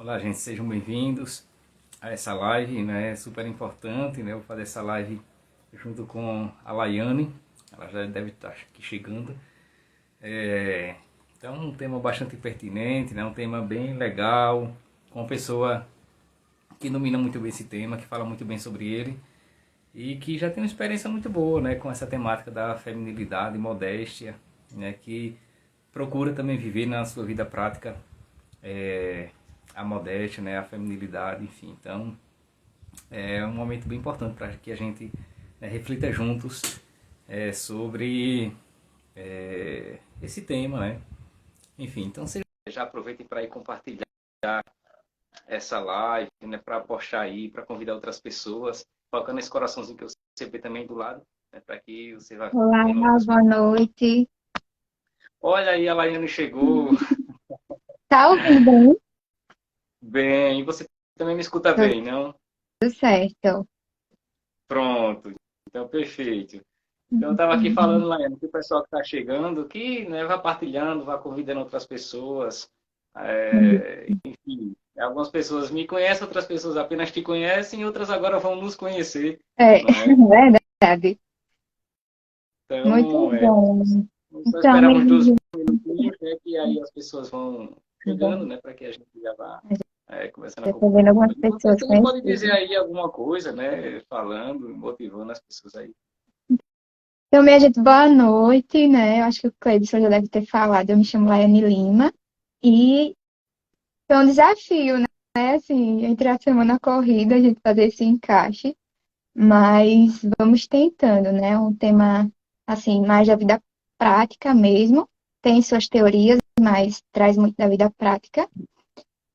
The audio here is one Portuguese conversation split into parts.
Olá, gente, sejam bem-vindos a essa live, né? Super importante, né? Eu vou fazer essa live junto com a Laiane, ela já deve estar aqui chegando. Então, um tema bastante pertinente, né? Um tema bem legal, com uma pessoa que domina muito bem esse tema, que fala muito bem sobre ele e que já tem uma experiência muito boa, né? Com essa temática da feminilidade, modéstia, né? Que procura também viver na sua vida prática é, a modéstia, né, a feminilidade, enfim. Então, é um momento bem importante para que a gente, né, reflita juntos sobre esse tema, né? Enfim, então vocês já aproveitem para ir compartilhar essa live, né, para postar aí, para convidar outras pessoas, colocando esse coraçãozinho que eu recebi também do lado, né, para que você vá Olá, vendo outras boa pessoas. noite. Olha aí, a Laiane chegou. Tá ouvindo bem? Bem, e você também me escuta bem, não? Tudo certo. Pronto, então perfeito. Então, eu estava aqui falando, Laiane, que o pessoal que está chegando, que, né, vá partilhando, vá convidando outras pessoas. Enfim, algumas pessoas me conhecem, outras pessoas apenas te conhecem, outras agora vão nos conhecer, É, não é? verdade. Muito Então, bom. só Então, esperar uns dois amigo, minutinhos, né, que aí as pessoas vão chegando, né, para que a gente já vá começando a já estou vendo algumas conversar. E você pessoas também pode dizer conhecidas. aí alguma coisa, né, falando, motivando as pessoas aí. Então, minha gente, boa noite, né? Eu acho que o Cleibson já deve ter falado. Eu me chamo Laiane Lima e foi um desafio, né? Assim, entre a semana corrida, a gente fazer esse encaixe, mas vamos tentando, né? Um tema, assim, mais da vida prática mesmo. Tem suas teorias, mas traz muito da vida prática.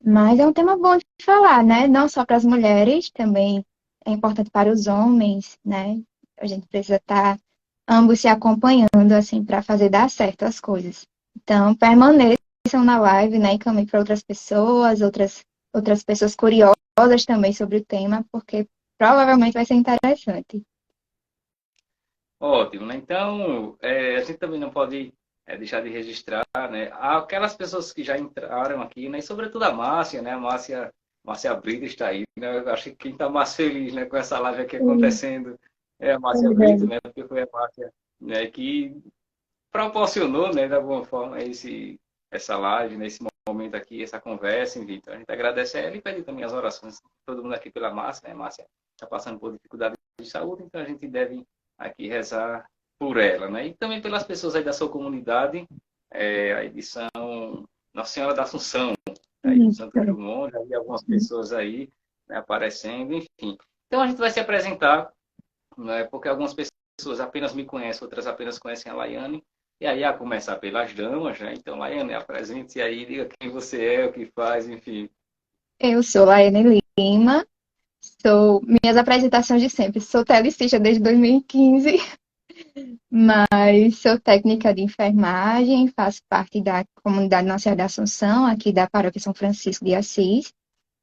Mas é um tema bom de falar, né? Não só para as mulheres, também é importante para os homens, né? A gente precisa estar ambos se acompanhando, assim, para fazer dar certo as coisas. Então, permaneçam na live, né? E caminhem para outras pessoas curiosas também sobre o tema, porque provavelmente vai ser interessante. Ótimo, né? Então, a gente também não pode deixar de registrar, né? Aquelas pessoas que já entraram aqui, né? E sobretudo a Márcia, né? Márcia Brito está aí, né? Eu acho que quem está mais feliz, né, com essa live aqui Sim, acontecendo é a Márcia Brito, verdade. né? Porque foi a Márcia, né, que proporcionou, né, de alguma forma, essa live, né, esse momento aqui, essa conversa, enfim. Então, a gente agradece a ela e pede também as orações, todo mundo aqui pela Márcia, né? Márcia está passando por dificuldade de saúde, então a gente deve aqui rezar por ela, né? E também pelas pessoas aí da sua comunidade, a edição Nossa Senhora da Assunção, aí no Santo Isso. Drummond, já vi algumas pessoas aí, né, aparecendo, enfim. Então a gente vai se apresentar, né, porque algumas pessoas apenas me conhecem, outras apenas conhecem a Laiane, e aí a começar pelas damas, né? Então, Laiane, apresente-se aí, diga quem você é, o que faz, enfim. Eu sou Laiane Lima, sou minhas apresentações de sempre. Sou telecista desde 2015. Mas sou técnica de enfermagem, faço parte da comunidade Nossa Senhora da Assunção, aqui da Paróquia São Francisco de Assis,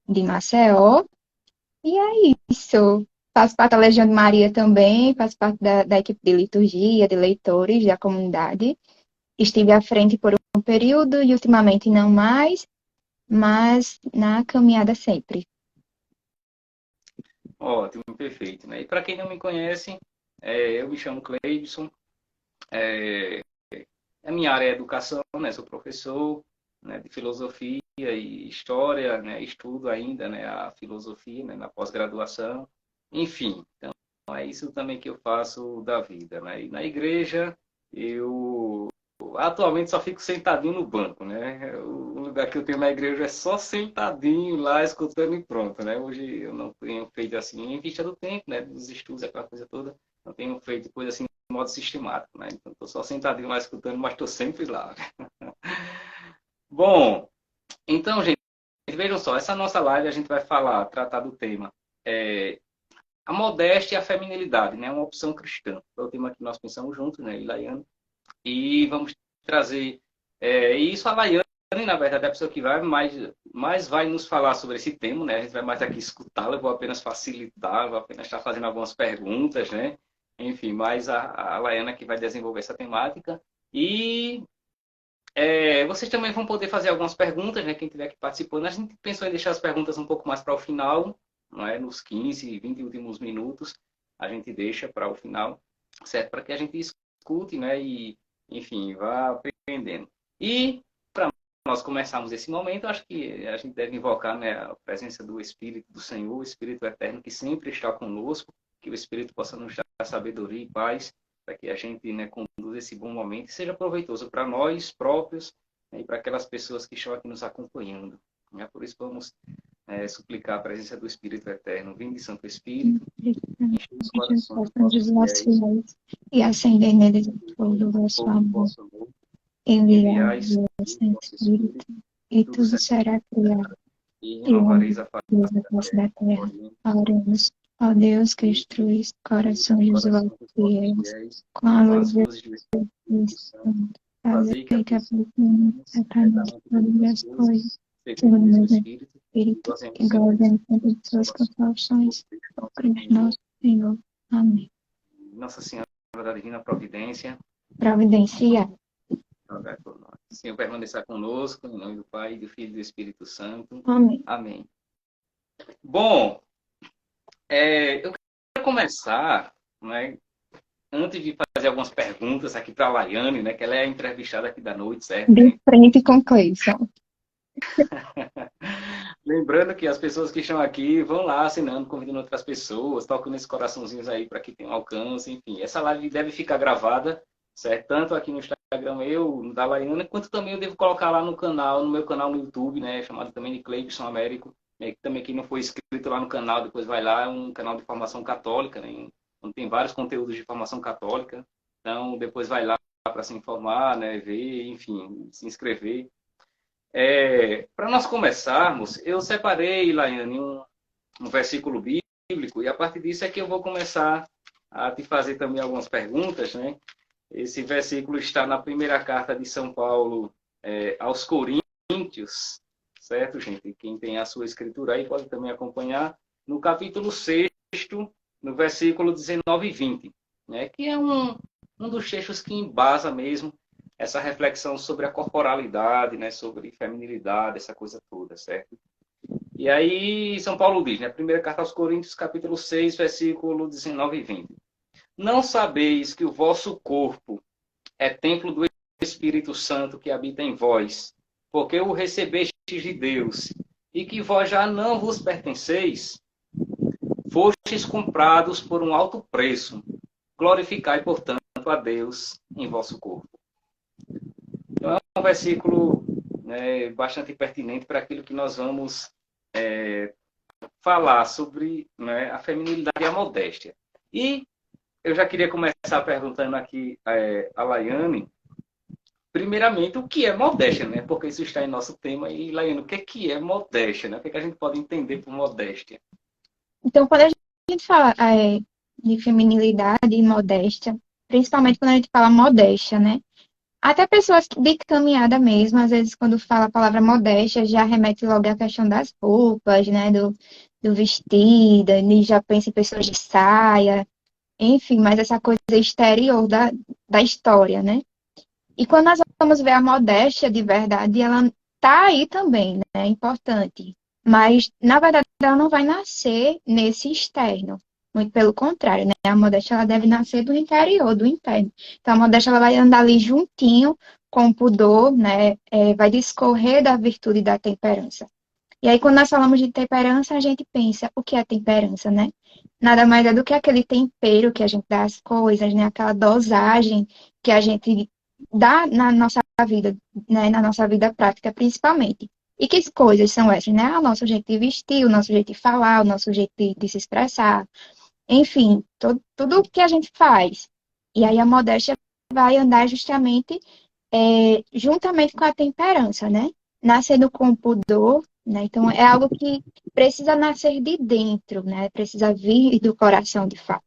de Maceió. E é isso. Faço parte da Legião de Maria também, faço parte da equipe de liturgia, de leitores da comunidade. Estive à frente por um período e ultimamente não mais, mas na caminhada sempre. Ótimo, perfeito, né? E para quem não me conhece, eu me chamo Cleibson, a minha área é educação, né? Sou professor, né, de filosofia e história, né? Estudo ainda, né, a filosofia, né, na pós-graduação. Enfim, então é isso também que eu faço da vida, né? E na igreja eu atualmente só fico sentadinho no banco, né? O lugar que eu tenho na igreja é só sentadinho lá, escutando e pronto, né? Hoje eu não tenho feito assim, em vista do tempo, né? Dos estudos, aquela coisa toda, não tenho feito coisa assim de modo sistemático, né? Então estou só sentadinho lá escutando, mas estou sempre lá. Bom, então, gente, vejam só, essa nossa live a gente vai falar, tratar do tema é, a modéstia e a feminilidade, né? Uma opção cristã. É o tema que nós pensamos juntos, né, Ilaiane? E vamos trazer isso. A Laiane, na verdade, é a pessoa que vai mais vai nos falar sobre esse tema, né? A gente vai mais aqui escutá-la, eu vou apenas facilitar, vou apenas estar fazendo algumas perguntas, né? Enfim, mas a Laiana que vai desenvolver essa temática. E Vocês também vão poder fazer algumas perguntas, né? Quem estiver aqui participando. A gente pensou em deixar as perguntas um pouco mais para o final, não é? Nos 15, 20 últimos minutos, a gente deixa para o final, certo? Para que a gente escute, né? E, enfim, vá aprendendo. E para nós começarmos esse momento, acho que a gente deve invocar, né, a presença do Espírito do Senhor, o Espírito Eterno, que sempre está conosco, que o Espírito possa nos dar sabedoria e paz, para que a gente, né, conduza esse bom momento e seja proveitoso para nós próprios, né, e para aquelas pessoas que estão aqui nos acompanhando. Né? Por isso, vamos suplicar a presença do Espírito Eterno. Vinde, Santo Espírito, enche os corações dos vossos fiéis e acender neles o fogo do vosso com o amor. vosso amor. Enviai o vosso Espírito, e tudo será criado, E e renovareis a Deus da face da terra. Oremos, ó Deus, que instruís corações dos vossos fiéis, com a luz do Espírito Santo. Fazei que apliquemos a nós todas as coisas, segundo o mesmo Espírito, e gozemos sempre de suas consolações, por Cristo nosso Senhor. Amém. Nossa Senhora da Divina Providência, Providencia. rogai por nós. Senhor, permaneça conosco, em nome do Pai, do Filho e do Espírito Santo. Amém. Amém. Bom, eu quero começar, né, antes de fazer algumas perguntas aqui para a Laiane, né, que ela é a entrevistada aqui da noite, certo? De frente com Cleison. Lembrando que as pessoas que estão aqui vão lá assinando, convidando outras pessoas, tocando esses coraçãozinhos aí para que tenham alcance, enfim. Essa live deve ficar gravada, certo? Tanto aqui no Instagram, eu, da Laiane, quanto também eu devo colocar lá no canal, no meu canal no YouTube, né, chamado também de Cleibson Américo, né, que também quem não foi inscrito lá no canal, depois vai lá, é um canal de formação católica, né, onde tem vários conteúdos de formação católica, então depois vai lá para se informar, né, ver, enfim, se inscrever. Para nós começarmos, eu separei, Laiane, um versículo bíblico, e a partir disso é que eu vou começar a te fazer também algumas perguntas, né? Esse versículo está na primeira carta de São Paulo aos Coríntios, certo, gente? Quem tem a sua escritura aí pode também acompanhar, no capítulo 6, no versículo 19 e 20, né? Que é um dos textos que embasa mesmo essa reflexão sobre a corporalidade, né, sobre feminilidade, essa coisa toda, certo? E aí São Paulo diz, né, primeira carta aos Coríntios, capítulo 6, versículo 19 e 20. Não sabeis que o vosso corpo é templo do Espírito Santo que habita em vós, porque o recebestes de Deus, e que vós já não vos pertenceis, fostes comprados por um alto preço. Glorificai, portanto, a Deus em vosso corpo. Então, é um versículo, né, bastante pertinente para aquilo que nós vamos falar sobre, né, a feminilidade e a modéstia. E eu já queria começar perguntando aqui a Laiane, primeiramente, o que é modéstia, né? Porque isso está em nosso tema. E, Laiane, o que é modéstia, né? O que a gente pode entender por modéstia? Então, quando a gente fala de feminilidade e modéstia, principalmente quando a gente fala modéstia, né? Até pessoas de caminhada mesmo, às vezes quando fala a palavra modéstia, já remete logo à questão das roupas, né? Do vestido, e já pensa em pessoas de saia, enfim, mas essa coisa exterior da história, né? E quando nós vamos ver a modéstia de verdade, ela tá aí também, né? É importante. Mas, na verdade, ela não vai nascer nesse externo. Muito pelo contrário, né? A modéstia ela deve nascer do interior, do interno. Então, a modéstia ela vai andar ali juntinho com o pudor, né? Vai discorrer da virtude e da temperança. E aí, quando nós falamos de temperança, a gente pensa, o que é temperança, né? Nada mais é do que aquele tempero que a gente dá às coisas, né? Aquela dosagem que a gente dá na nossa vida, né? Na nossa vida prática, principalmente. E que coisas são essas, né? O nosso jeito de vestir, o nosso jeito de falar, o nosso jeito de se expressar. Enfim, tudo o que a gente faz. E aí a modéstia vai andar justamente juntamente com a temperança, né? Nascendo com pudor, né? Então é algo que precisa nascer de dentro, né? Precisa vir do coração, de fato.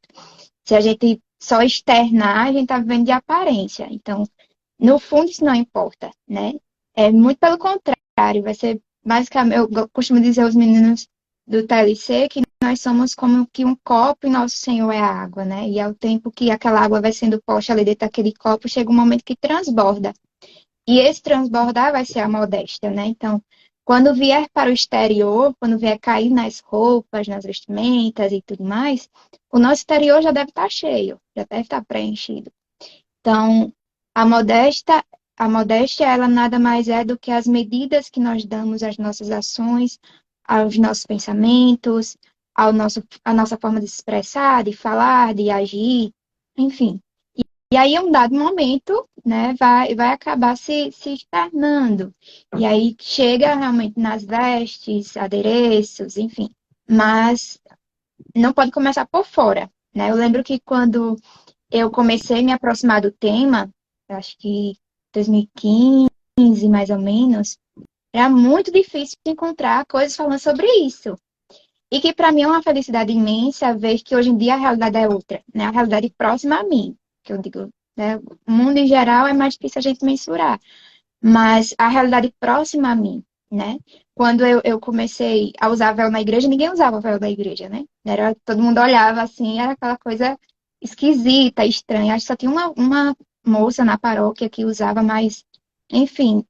Se a gente só externar, a gente está vivendo de aparência. Então, no fundo, isso não importa, né? Muito pelo contrário, vai ser basicamente, eu costumo dizer aos meninos do TLC que nós somos como que um copo e nosso Senhor é a água, né? E ao tempo que aquela água vai sendo posta ali dentro daquele copo, chega um momento que transborda. E esse transbordar vai ser a modéstia, né? Então, quando vier para o exterior, quando vier cair nas roupas, nas vestimentas e tudo mais, o nosso exterior já deve estar cheio, já deve estar preenchido. Então, a modéstia, a modéstia, ela nada mais é do que as medidas que nós damos às nossas ações, aos nossos pensamentos, à nossa forma de se expressar, de falar, de agir, enfim. E aí, em um dado momento, né, vai acabar se externando. E aí chega realmente nas vestes, adereços, enfim. Mas não pode começar por fora, né? Eu lembro que quando eu comecei a me aproximar do tema, eu acho que 2015, mais ou menos, era muito difícil de encontrar coisas falando sobre isso. E que para mim é uma felicidade imensa ver que hoje em dia a realidade é outra, né? A realidade próxima a mim, que eu digo, né? O mundo em geral é mais difícil a gente mensurar, mas a realidade próxima a mim, né? Quando eu comecei a usar véu na igreja, ninguém usava véu na igreja, né? Era, todo mundo olhava assim, era aquela coisa esquisita, estranha. Acho que só tinha uma moça na paróquia que usava, mas, enfim.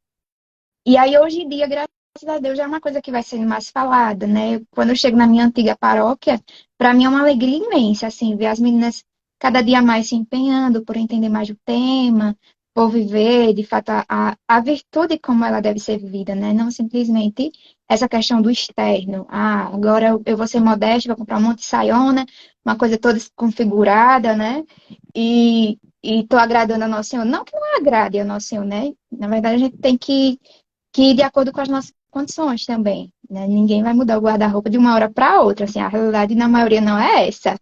E aí, hoje em dia, graças a Deus, já é uma coisa que vai sendo mais falada, né? Quando eu chego na minha antiga paróquia, para mim é uma alegria imensa, assim, ver as meninas cada dia mais se empenhando por entender mais o tema, por viver, de fato, a virtude como ela deve ser vivida, né? Não simplesmente essa questão do externo. Ah, agora eu vou ser modesta, vou comprar um monte de saiona, uma coisa toda configurada, né? E tô agradando ao Nosso Senhor. Não que não agrade ao Nosso Senhor, né? Na verdade, a gente tem que ir de acordo com as nossas condições também, né? Ninguém vai mudar o guarda-roupa de uma hora para outra, assim, a realidade na maioria não é essa.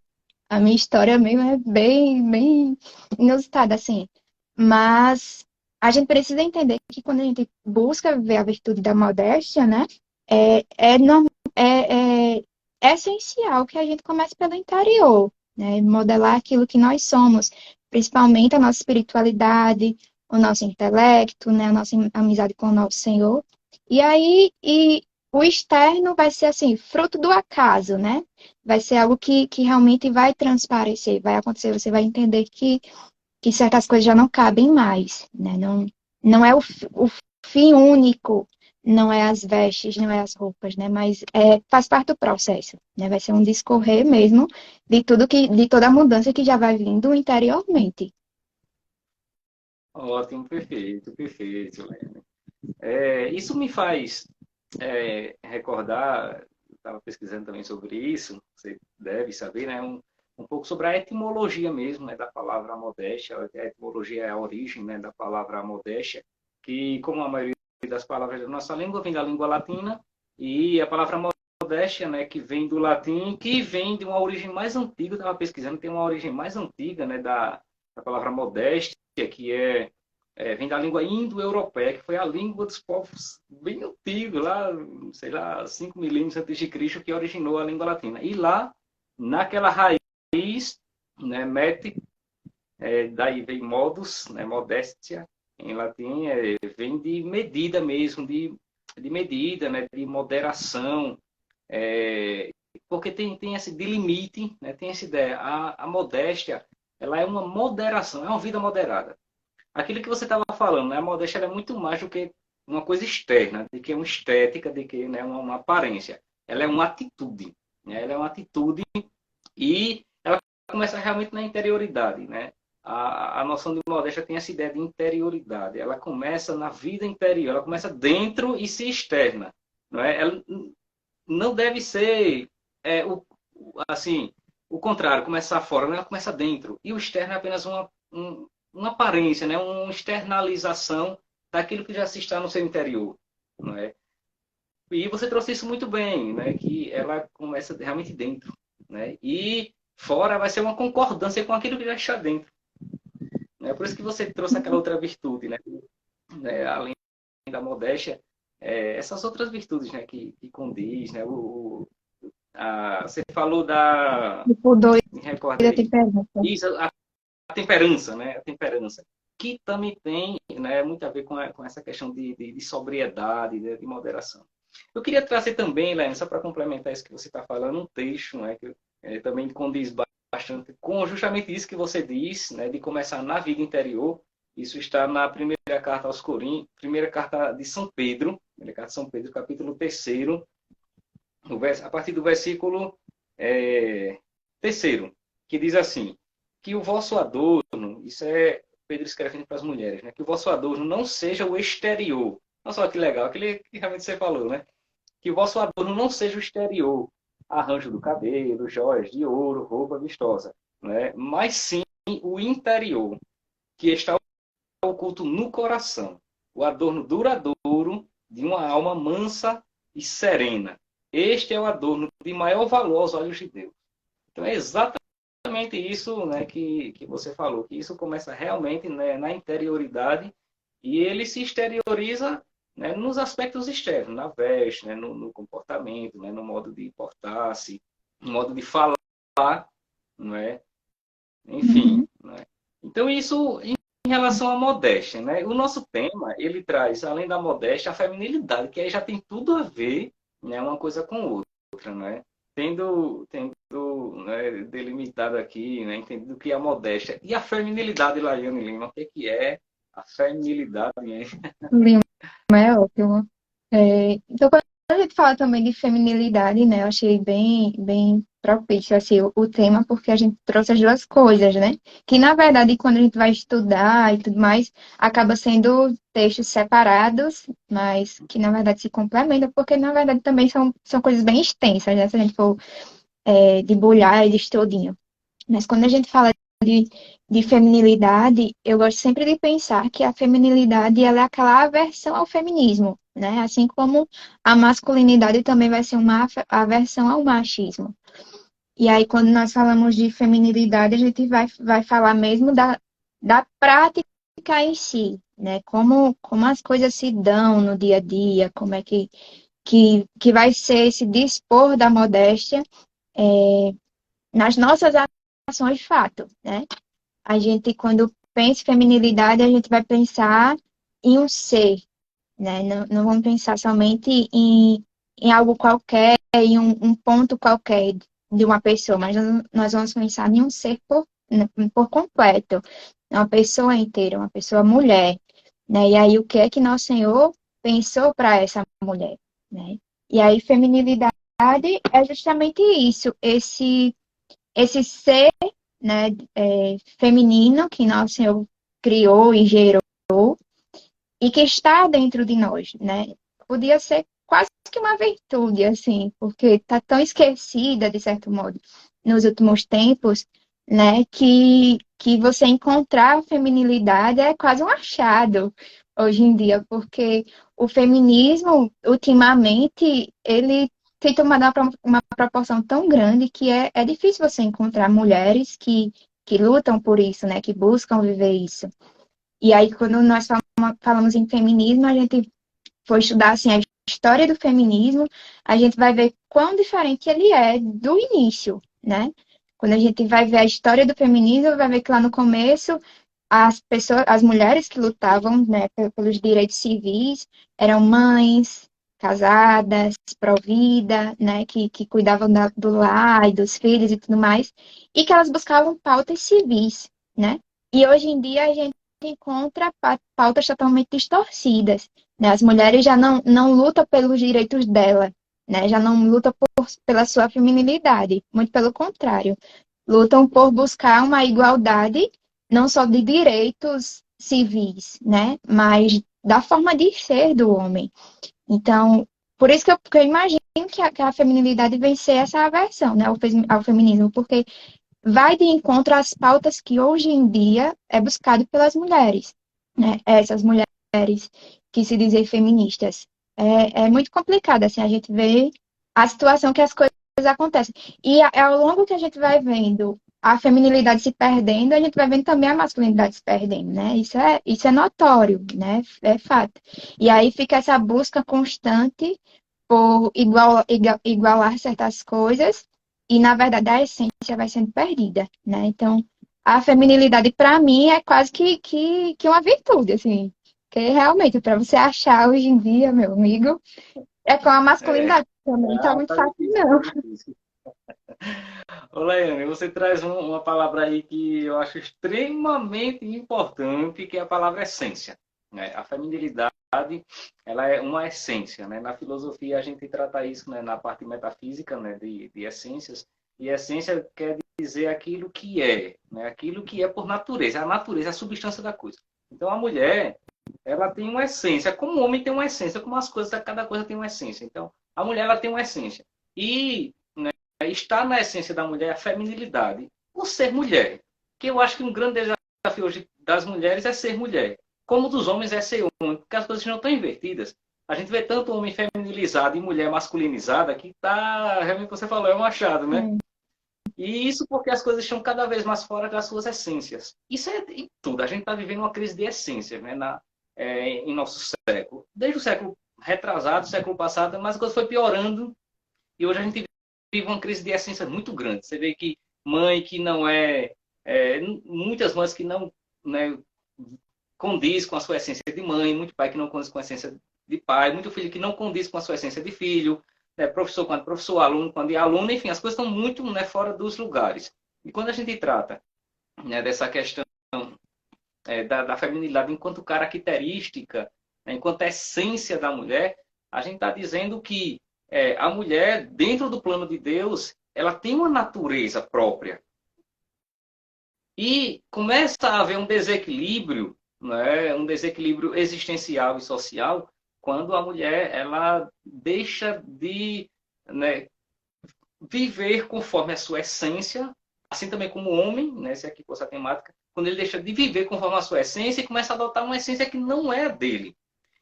A minha história mesmo é bem inusitada, assim. Mas a gente precisa entender que quando a gente busca ver a virtude da modéstia, né, é, é essencial que a gente comece pelo interior, né, modelar aquilo que nós somos, principalmente a nossa espiritualidade, o nosso intelecto, né, a nossa amizade com o nosso Senhor. E aí, o externo vai ser assim, fruto do acaso, né? Vai ser algo que realmente vai transparecer, vai acontecer, você vai entender que certas coisas já não cabem mais, né? Não, não é o fim único, não é as vestes, não é as roupas, né? Mas faz parte do processo, né? Vai ser um discorrer mesmo de toda a mudança que já vai vindo interiormente. Ótimo, perfeito, perfeito, Lene. Isso me faz recordar, estava pesquisando também sobre isso, você deve saber, né? Um pouco sobre a etimologia mesmo, né, da palavra modéstia. A etimologia é a origem, né, da palavra modéstia, que, como a maioria das palavras da nossa língua, vem da língua latina, e a palavra modéstia, né, que vem do latim, que vem de uma origem mais antiga, eu estava pesquisando, tem uma origem mais antiga, né, da palavra modéstia, que vem da língua indo-europeia, que foi a língua dos povos bem antigos, lá, sei lá, 5 milênios antes de Cristo, que originou a língua latina. E lá, naquela raiz, né, mete, daí vem modus, né, modéstia, em latim, vem de medida mesmo, de medida, né, de moderação, porque tem esse de limite, né, tem essa ideia. A modéstia, ela é uma moderação, é uma vida moderada. Aquilo que você estava falando, né? A modéstia é muito mais do que uma coisa externa, de que uma estética, de que, né, uma aparência. Ela é uma atitude, né? Ela é uma atitude e ela começa realmente na interioridade, né? A noção de modéstia tem essa ideia de interioridade. Ela começa na vida interior, ela começa dentro e se externa, não é? Ela não deve ser assim, o contrário, começar fora, ela começa dentro. E o externo é apenas uma aparência, né? Uma externalização daquilo que já se está no seu interior. Não é? E você trouxe isso muito bem, né? Que ela começa realmente dentro. Né? E fora vai ser uma concordância com aquilo que já está dentro. Né? Por isso que você trouxe aquela outra virtude, né? Além da modéstia, essas outras virtudes, né? Que condiz, né? Você falou da... Tipo, dois Me da recordei. temperança. Isso, a temperança, né? A temperança. Que também tem, né, muito a ver com essa questão de sobriedade, de moderação. Eu queria trazer também, Lene, só para complementar isso que você está falando, um texto, né, que também condiz bastante com justamente isso que você diz, né, de começar na vida interior. Isso está na primeira carta aos Coríntios, primeira carta de São Pedro, primeira carta de São Pedro, capítulo 3, a partir do versículo 3, que diz assim, que o vosso adorno, isso é Pedro escrevendo para as mulheres, né? Que o vosso adorno não seja o exterior. Olha só que legal, aquele que realmente você falou, né? Que o vosso adorno não seja o exterior, arranjo do cabelo, joias de ouro, roupa vistosa, né? Mas sim o interior, que está oculto no coração, o adorno duradouro de uma alma mansa e serena. Este é o adorno de maior valor aos olhos de Deus. Então é exatamente isso, né, que você falou, que isso começa realmente, né, na interioridade e ele se exterioriza, né, nos aspectos externos, na veste, né, no comportamento, né, no modo de portar-se, no modo de falar, não é? Enfim, Uhum. né? Então isso em relação à modéstia, né? O nosso tema, ele traz, além da modéstia, a feminilidade, que aí já tem tudo a ver, né, uma coisa com outra, né? Tendo né, delimitado aqui, né, entendido que é a modéstia e a feminilidade, Laiane Lima, o que é a feminilidade, né? Lima é ótimo. Então, quando a gente fala também de feminilidade, né, eu achei bem propício assim, o tema, porque a gente trouxe as duas coisas, né? Que, na verdade, quando a gente vai estudar e tudo mais, acaba sendo textos separados, mas que, na verdade, se complementam, porque, na verdade, também são coisas bem extensas, né? Se a gente for debulhar eles todinho. Mas quando a gente fala de feminilidade, eu gosto sempre de pensar que a feminilidade ela é aquela aversão ao feminismo, né? Assim como a masculinidade também vai ser uma aversão ao machismo. E aí, quando nós falamos de feminilidade, a gente vai falar mesmo da prática em si, né? Como as coisas se dão no dia a dia, como é que vai ser esse dispor da modéstia nas nossas ações de fato, né? A gente, quando pensa em feminilidade, a gente vai pensar em um ser, né? Não vamos pensar somente em algo qualquer, em um ponto qualquer de uma pessoa, mas nós vamos pensar em um ser por completo, uma pessoa inteira, uma pessoa mulher, né? E aí, o que é que nosso Senhor pensou para essa mulher, né? E aí, feminilidade é justamente isso, esse ser, né, feminino que nosso Senhor criou e gerou e que está dentro de nós, né? Podia ser quase que uma virtude, assim, porque está tão esquecida, de certo modo, nos últimos tempos, né, que você encontrar a feminilidade é quase um achado hoje em dia, porque o feminismo, ultimamente, ele tem tomado uma proporção tão grande que é difícil você encontrar mulheres que lutam por isso, né, que buscam viver isso. E aí, quando nós falamos em feminismo, a gente for estudar assim, a história do feminismo, a gente vai ver quão diferente ele é do início, né? Quando a gente vai ver a história do feminismo, vai ver que lá no começo as pessoas, as mulheres que lutavam, né, pelos direitos civis eram mães, casadas, provida, né, que cuidavam do lar e dos filhos e tudo mais, e que elas buscavam pautas civis, né? E hoje em dia a gente encontra pautas totalmente distorcidas, né? As mulheres já não lutam pelos direitos dela, né? Já não lutam pela sua feminilidade, muito pelo contrário, lutam por buscar uma igualdade não só de direitos civis, né? Mas da forma de ser do homem. Então, por isso que eu imagino que a feminilidade vem ser essa aversão, né, ao feminismo, porque vai de encontro às pautas que hoje em dia é buscado pelas mulheres, né? Essas mulheres que se dizem feministas. É muito complicado, assim, a gente vê a situação que as coisas acontecem. E ao longo que a gente vai vendo a feminilidade se perdendo, a gente vai vendo também a masculinidade se perdendo, né? Isso é notório, né? É fato. E aí fica essa busca constante por igualar certas coisas e, na verdade, a essência vai sendo perdida, né? Então, a feminilidade, para mim, é quase que uma virtude, assim. Que realmente, para você achar hoje em dia, meu amigo, é com a É, masculinidade também, tá muito tá fácil, difícil, tá não. difícil. Ô, Laiane, você traz uma palavra aí que eu acho extremamente importante, que é a palavra essência, né? A feminilidade, ela é uma essência, né? Na filosofia a gente trata isso, né, na parte metafísica, né, de essências, e essência quer dizer aquilo que é, né? Aquilo que é por natureza, a natureza, a substância da coisa. Então a mulher, ela tem uma essência, como o homem tem uma essência, como as coisas, cada coisa tem uma essência. Então a mulher, ela tem uma essência. E, né, está na essência da mulher a feminilidade, o ser mulher, que eu acho que um grande desafio hoje das mulheres é ser mulher, como dos homens é ser homem, porque as coisas não estão invertidas. A gente vê tanto homem feminilizado e mulher masculinizada que tá, realmente você falou, é um achado, né? É. E isso porque as coisas estão cada vez mais fora das suas essências. Isso é em tudo. A gente está vivendo uma crise de essência, né, em nosso século. Desde o século retrasado, século passado, mas a coisa foi piorando e hoje a gente vive uma crise de essência muito grande. Você vê que mãe que não muitas mães que não, né, condiz com a sua essência de mãe, muito pai que não condiz com a essência de pai, muito filho que não condiz com a sua essência de filho, né, professor quando professor, aluno quando é aluno, enfim, as coisas estão muito, né, fora dos lugares. E quando a gente trata, né, dessa questão da feminilidade enquanto característica, né, enquanto essência da mulher, a gente está dizendo que a mulher, dentro do plano de Deus, ela tem uma natureza própria. E começa a haver um desequilíbrio, né, um desequilíbrio existencial e social, quando a mulher ela deixa de, né, viver conforme a sua essência, assim também como o homem, né, se aqui fosse a temática, quando ele deixa de viver conforme a sua essência e começa a adotar uma essência que não é a dele.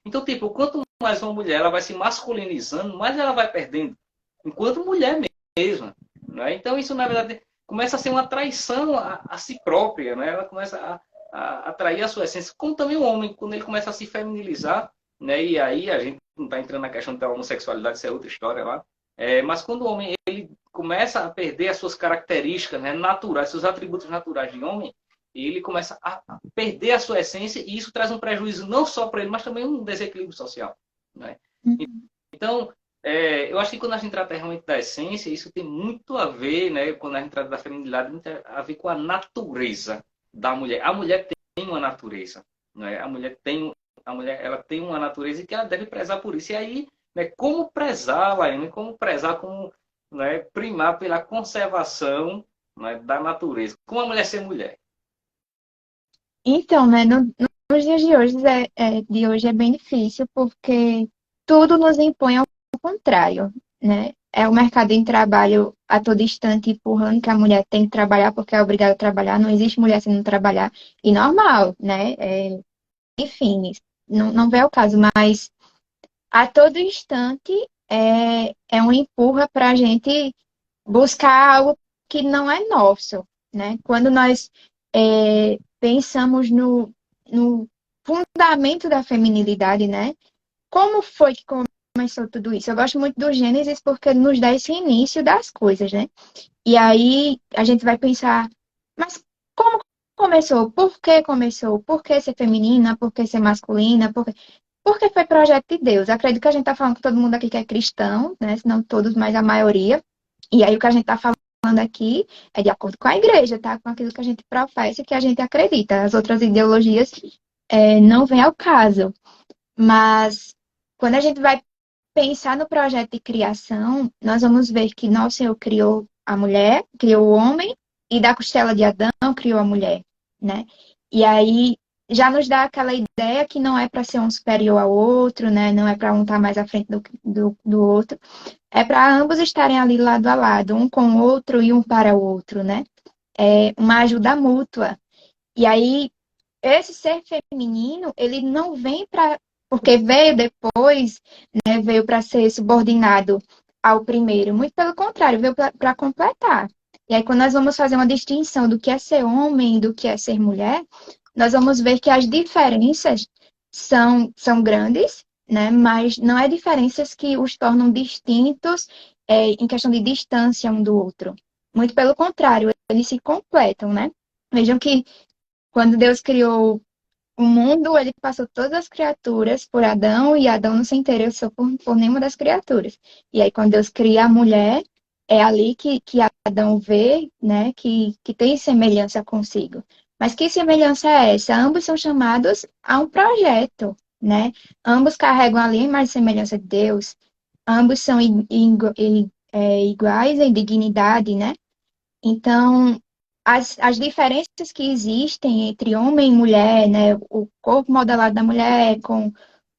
Então, tipo, quanto mais uma mulher ela vai se masculinizando, mais ela vai perdendo, enquanto mulher mesma. Né? Então, isso, na verdade, começa a ser uma traição a si própria. Né? Ela começa a trair a sua essência, como também o homem, quando ele começa a se feminilizar, né? E aí a gente não está entrando na questão da homossexualidade, isso é outra história lá. Mas quando o homem ele começa a perder as suas características, né, naturais, seus atributos naturais de homem, ele começa a perder a sua essência e isso traz um prejuízo não só para ele, mas também um desequilíbrio social. Né? Uhum. Então, eu acho que quando a gente trata realmente da essência, isso tem muito a ver, né, quando a gente trata da feminilidade, muito a ver com a natureza da mulher. A mulher tem uma natureza. Né? A mulher ela tem uma natureza e que ela deve prezar por isso. E aí, né, como prezar, Laiane, como prezar, como, né, primar pela conservação, né, da natureza. Como a mulher ser mulher. Então, né, nos dias de hoje é bem difícil, porque tudo nos impõe ao contrário, né? É o mercado de trabalho a todo instante empurrando que a mulher tem que trabalhar porque é obrigada a trabalhar, não existe mulher sem não trabalhar, e normal, né? Enfim, não vê o caso, mas a todo instante é um empurra para a gente buscar algo que não é nosso, né? Quando nós pensamos no fundamento da feminilidade, né? Como foi que começou tudo isso? Eu gosto muito do Gênesis porque ele nos dá esse início das coisas, né? E aí a gente vai pensar, mas como começou? Por que começou? Por que ser feminina? Por que ser masculina? Porque foi projeto de Deus. Acredito que a gente está falando com todo mundo aqui que é cristão, né? Se não todos, mas a maioria. E aí o que a gente está falando aqui é de acordo com a igreja, tá? Com aquilo que a gente professa e que a gente acredita. As outras ideologias não vêm ao caso. Mas quando a gente vai pensar no projeto de criação, nós vamos ver que nosso Senhor criou a mulher, criou o homem, e da costela de Adão criou a mulher, né? E aí já nos dá aquela ideia que não é para ser um superior ao outro, né? Não é para um estar mais à frente do outro. É para ambos estarem ali lado a lado, um com o outro e um para o outro, né? É uma ajuda mútua. E aí, esse ser feminino, ele não vem para. Porque veio depois, né? Veio para ser subordinado ao primeiro. Muito pelo contrário, veio para completar. E aí, quando nós vamos fazer uma distinção do que é ser homem e do que é ser mulher, nós vamos ver que as diferenças são grandes, né? Mas não é diferenças que os tornam distintos em questão de distância um do outro. Muito pelo contrário, eles se completam, né? Vejam que quando Deus criou o mundo, ele passou todas as criaturas por Adão e Adão não se interessou por nenhuma das criaturas. E aí, quando Deus cria a mulher, é ali que Adão vê, né, que tem semelhança consigo. Mas que semelhança é essa? Ambos são chamados a um projeto, né? Ambos carregam ali a imagem e semelhança de Deus. Ambos são iguais em dignidade, né? Então, as diferenças que existem entre homem e mulher, né? O corpo modelado da mulher com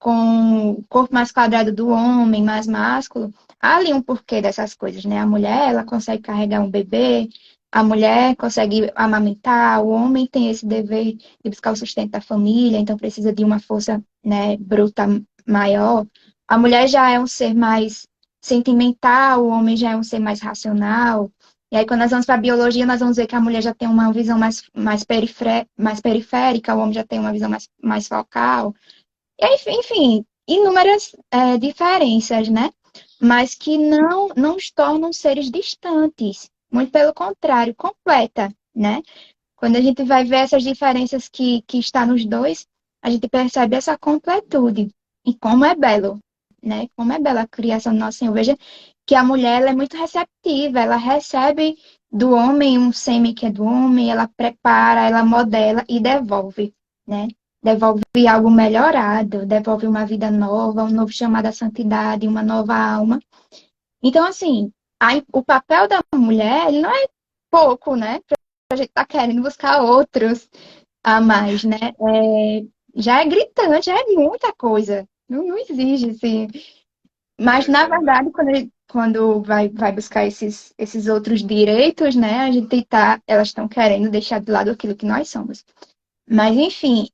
o corpo mais quadrado do homem, mais másculo, há ali um porquê dessas coisas, né? A mulher, ela consegue carregar um bebê, a mulher consegue amamentar, o homem tem esse dever de buscar o sustento da família, então precisa de uma força, né, bruta maior. A mulher já é um ser mais sentimental, o homem já é um ser mais racional. E aí, quando nós vamos para a biologia, nós vamos ver que a mulher já tem uma visão mais periférica, o homem já tem uma visão mais focal. E aí, enfim, inúmeras diferenças, né? Mas que não os tornam seres distantes. Muito pelo contrário, completa, né? Quando a gente vai ver essas diferenças que está nos dois, a gente percebe essa completude. E como é belo, né? Como é bela a criação do nosso Senhor. Veja que a mulher ela é muito receptiva, ela recebe do homem um sêmen que é do homem, ela prepara, ela modela e devolve, né? Devolve algo melhorado, devolve uma vida nova, um novo chamado à santidade, uma nova alma. Então, assim, o papel da mulher ele não é pouco, né? A gente tá querendo buscar outros a mais, né? Já é gritante, já é muita coisa. Não exige, assim. Mas, É na verdade. verdade, quando vai buscar esses outros direitos, né? A gente tá, elas estão querendo deixar de lado aquilo que nós somos. Mas, enfim,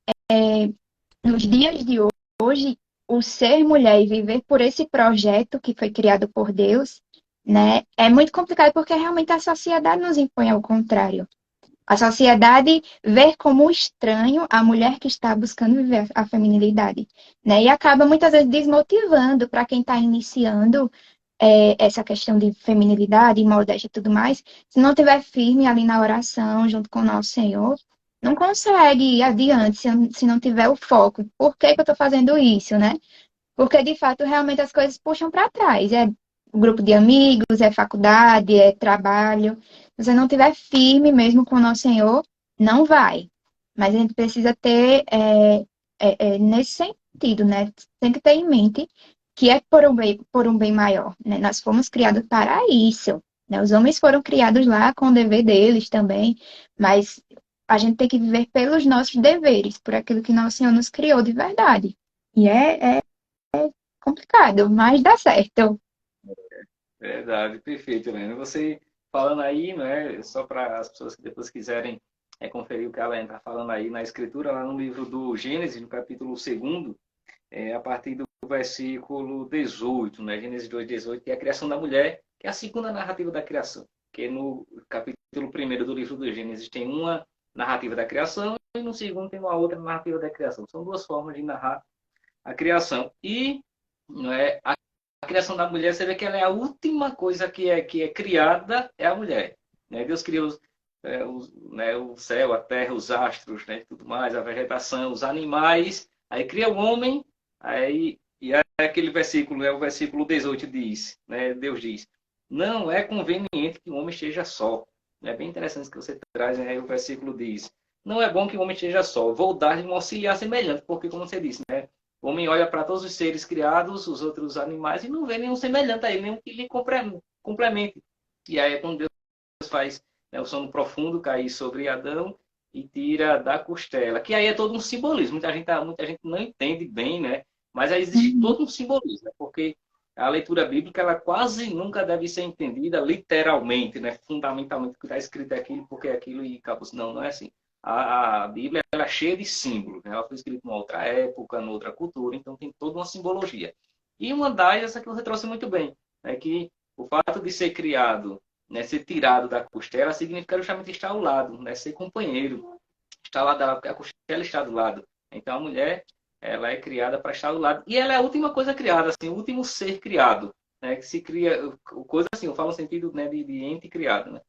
nos dias de hoje, o ser mulher e viver por esse projeto que foi criado por Deus, né? É muito complicado porque realmente a sociedade nos impõe ao contrário. A sociedade vê como estranho a mulher que está buscando viver a feminilidade, né? E acaba muitas vezes desmotivando para quem está iniciando essa questão de feminilidade, modéstia e tudo mais. Se não estiver firme ali na oração, junto com o nosso Senhor, não consegue ir adiante se não tiver o foco. Por que que eu estou fazendo isso, né? Porque, de fato, realmente as coisas puxam para trás. É grupo de amigos, é faculdade, é trabalho. Se você não estiver firme mesmo com o nosso Senhor, não vai. Mas a gente precisa ter, nesse sentido, né? Sempre ter em mente que é por um bem maior, né? Nós fomos criados para isso, né? Os homens foram criados lá com o dever deles também, mas a gente tem que viver pelos nossos deveres, por aquilo que nosso Senhor nos criou de verdade. E é complicado, mas dá certo. Verdade, perfeito, Helena. Você falando aí, não é? Só para as pessoas que depois quiserem conferir o que a Helena está falando aí na escritura, lá no livro do Gênesis, no capítulo 2, a partir do versículo 18, né? Gênesis 2:18, que é a criação da mulher, que é a segunda narrativa da criação. Que no capítulo 1 do livro do Gênesis tem uma narrativa da criação e no segundo tem uma outra narrativa da criação. São duas formas de narrar a criação. E não é, a criação da mulher, você vê que ela é a última coisa que é criada, é a mulher. Né? Deus criou o céu, a terra, os astros, né? Tudo mais, a vegetação, os animais, aí cria o homem, e aí aquele versículo, o versículo 18 diz, né? Deus diz, não é conveniente que o homem esteja só. É bem interessante isso que você traz, né? O versículo diz, não é bom que o homem esteja só, vou dar-lhe um auxiliar semelhante, porque como você disse, né? O homem olha para todos os seres criados, os outros animais, e não vê nenhum semelhante a ele, nenhum que lhe complemente. E aí é quando Deus faz, né, o sono profundo cair sobre Adão e tira da costela. Que aí é todo um simbolismo. Muita gente não entende bem, né? Mas aí existe Uhum. todo um simbolismo, né? Porque a leitura bíblica ela quase nunca deve ser entendida literalmente, né? Fundamentalmente o que está escrito é aquilo, porque é aquilo e acabou. Não, não é assim. A Bíblia ela é cheia de símbolos. Né? Ela foi escrita em outra época, em outra cultura, então tem toda uma simbologia. E uma das, essa que você trouxe muito bem, é que o fato de ser criado, né, ser tirado da costela, significa justamente estar ao lado, né, ser companheiro, estar lá, porque a costela está do lado. Então a mulher, ela é criada para estar do lado. E ela é a última coisa criada, assim, o último ser criado. Né, que se cria, coisa assim, eu falo no sentido, né, de ente criado, né?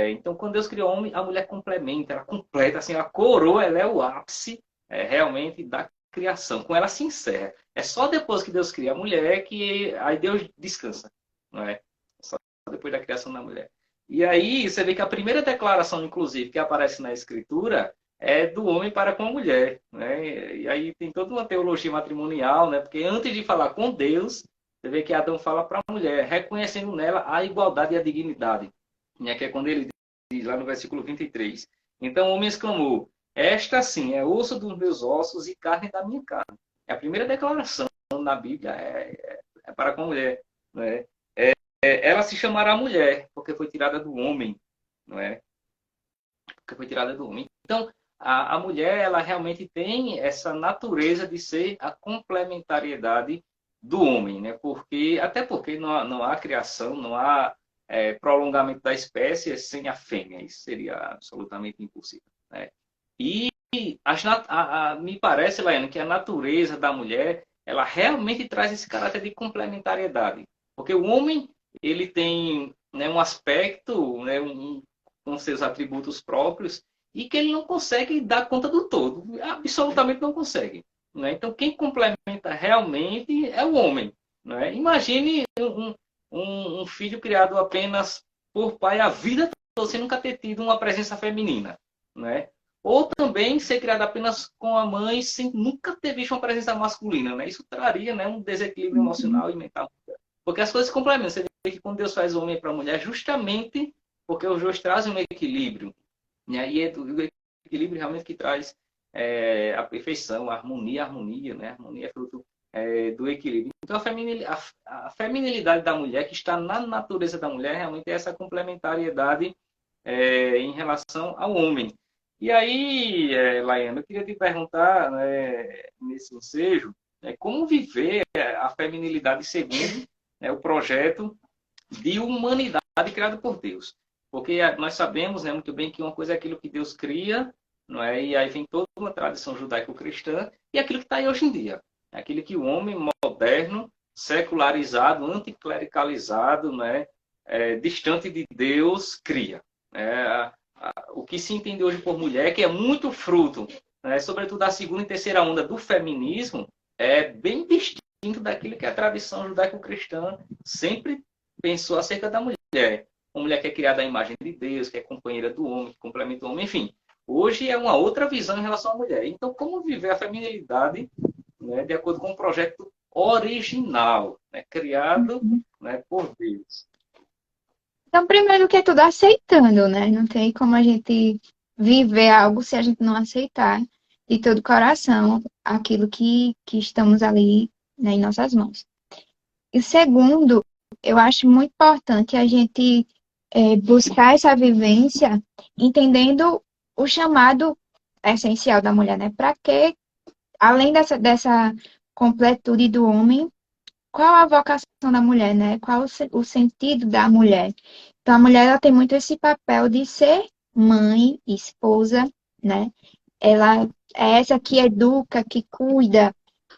Então, quando Deus criou o homem, a mulher complementa, ela completa, assim, a coroa, ela é o ápice realmente da criação. Com ela se encerra. É só depois que Deus cria a mulher que aí Deus descansa, não é? Só depois da criação da mulher. E aí você vê que a primeira declaração, inclusive, que aparece na Escritura é do homem para com a mulher, né? E aí tem toda uma teologia matrimonial, né? Porque antes de falar com Deus, você vê que Adão fala para a mulher, reconhecendo nela a igualdade e a dignidade, né? Que é quando ele diz lá no versículo 23. Então o homem exclamou, esta sim é osso dos meus ossos e carne da minha carne. É a primeira declaração na Bíblia é para com a mulher, né? Ela se chamará mulher, porque foi tirada do homem, não é? Porque foi tirada do homem. Então, a mulher, ela realmente tem essa natureza de ser a complementariedade do homem, né? Até porque não há criação, não há prolongamento da espécie sem a fêmea. Isso seria absolutamente impossível, né? E me parece, Laiane, que a natureza da mulher, ela realmente traz esse caráter de complementariedade. Porque o homem, ele tem, né, um aspecto, né, com seus atributos próprios, e que ele não consegue dar conta do todo. Absolutamente não consegue. Né? Então, quem complementa realmente é o homem. Né? Imagine um filho criado apenas por pai a vida toda, sem nunca ter tido uma presença feminina. Né? Ou também ser criado apenas com a mãe, sem nunca ter visto uma presença masculina. Né? Isso traria, né, um desequilíbrio emocional e mental. Porque as coisas se complementam. Você vê que quando Deus faz o homem para a mulher, justamente porque os dois trazem um equilíbrio. Né? E é o equilíbrio realmente que traz a perfeição, a harmonia, né? A harmonia é fruto do equilíbrio. Então, a feminilidade da mulher, que está na natureza da mulher, realmente é essa complementariedade em relação ao homem. E aí, Laiana, eu queria te perguntar, né, nesse ensejo, como viver a feminilidade segundo, né, o projeto de humanidade criado por Deus. Porque nós sabemos, né, muito bem que uma coisa é aquilo que Deus cria, não é? E aí vem toda uma tradição judaico-cristã, e aquilo que está aí hoje em dia. Aquilo que o homem moderno, secularizado, anticlericalizado, né, distante de Deus, cria. O que se entende hoje por mulher, que é muito fruto, né, sobretudo da segunda e terceira onda do feminismo, é bem distinto daquilo que a tradição judaico-cristã sempre pensou acerca da mulher. Uma mulher que é criada à imagem de Deus, que é companheira do homem, que complementa o homem, enfim. Hoje é uma outra visão em relação à mulher. Então, como viver a feminilidade, né, de acordo com o projeto original, né, criado, né, por Deus? Então, primeiro que é tudo aceitando, né? Não tem como a gente viver algo se a gente não aceitar de todo o coração aquilo que estamos ali, né, em nossas mãos. E segundo, eu acho muito importante a gente buscar essa vivência entendendo o chamado essencial da mulher, né? Para que, além dessa completude do homem, qual a vocação da mulher, né? Qual o sentido da mulher? Então, a mulher ela tem muito esse papel de ser mãe, esposa, né? Ela é essa que educa, que cuida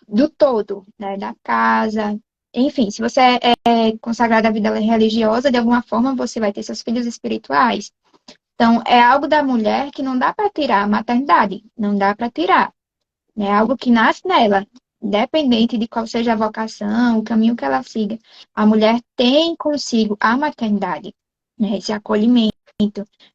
do todo, né? Da casa. Enfim, se você é consagrada à vida religiosa, de alguma forma você vai ter seus filhos espirituais. Então, é algo da mulher que não dá para tirar a maternidade, não dá para tirar. É algo que nasce nela, independente de qual seja a vocação, o caminho que ela siga. A mulher tem consigo a maternidade, né, esse acolhimento.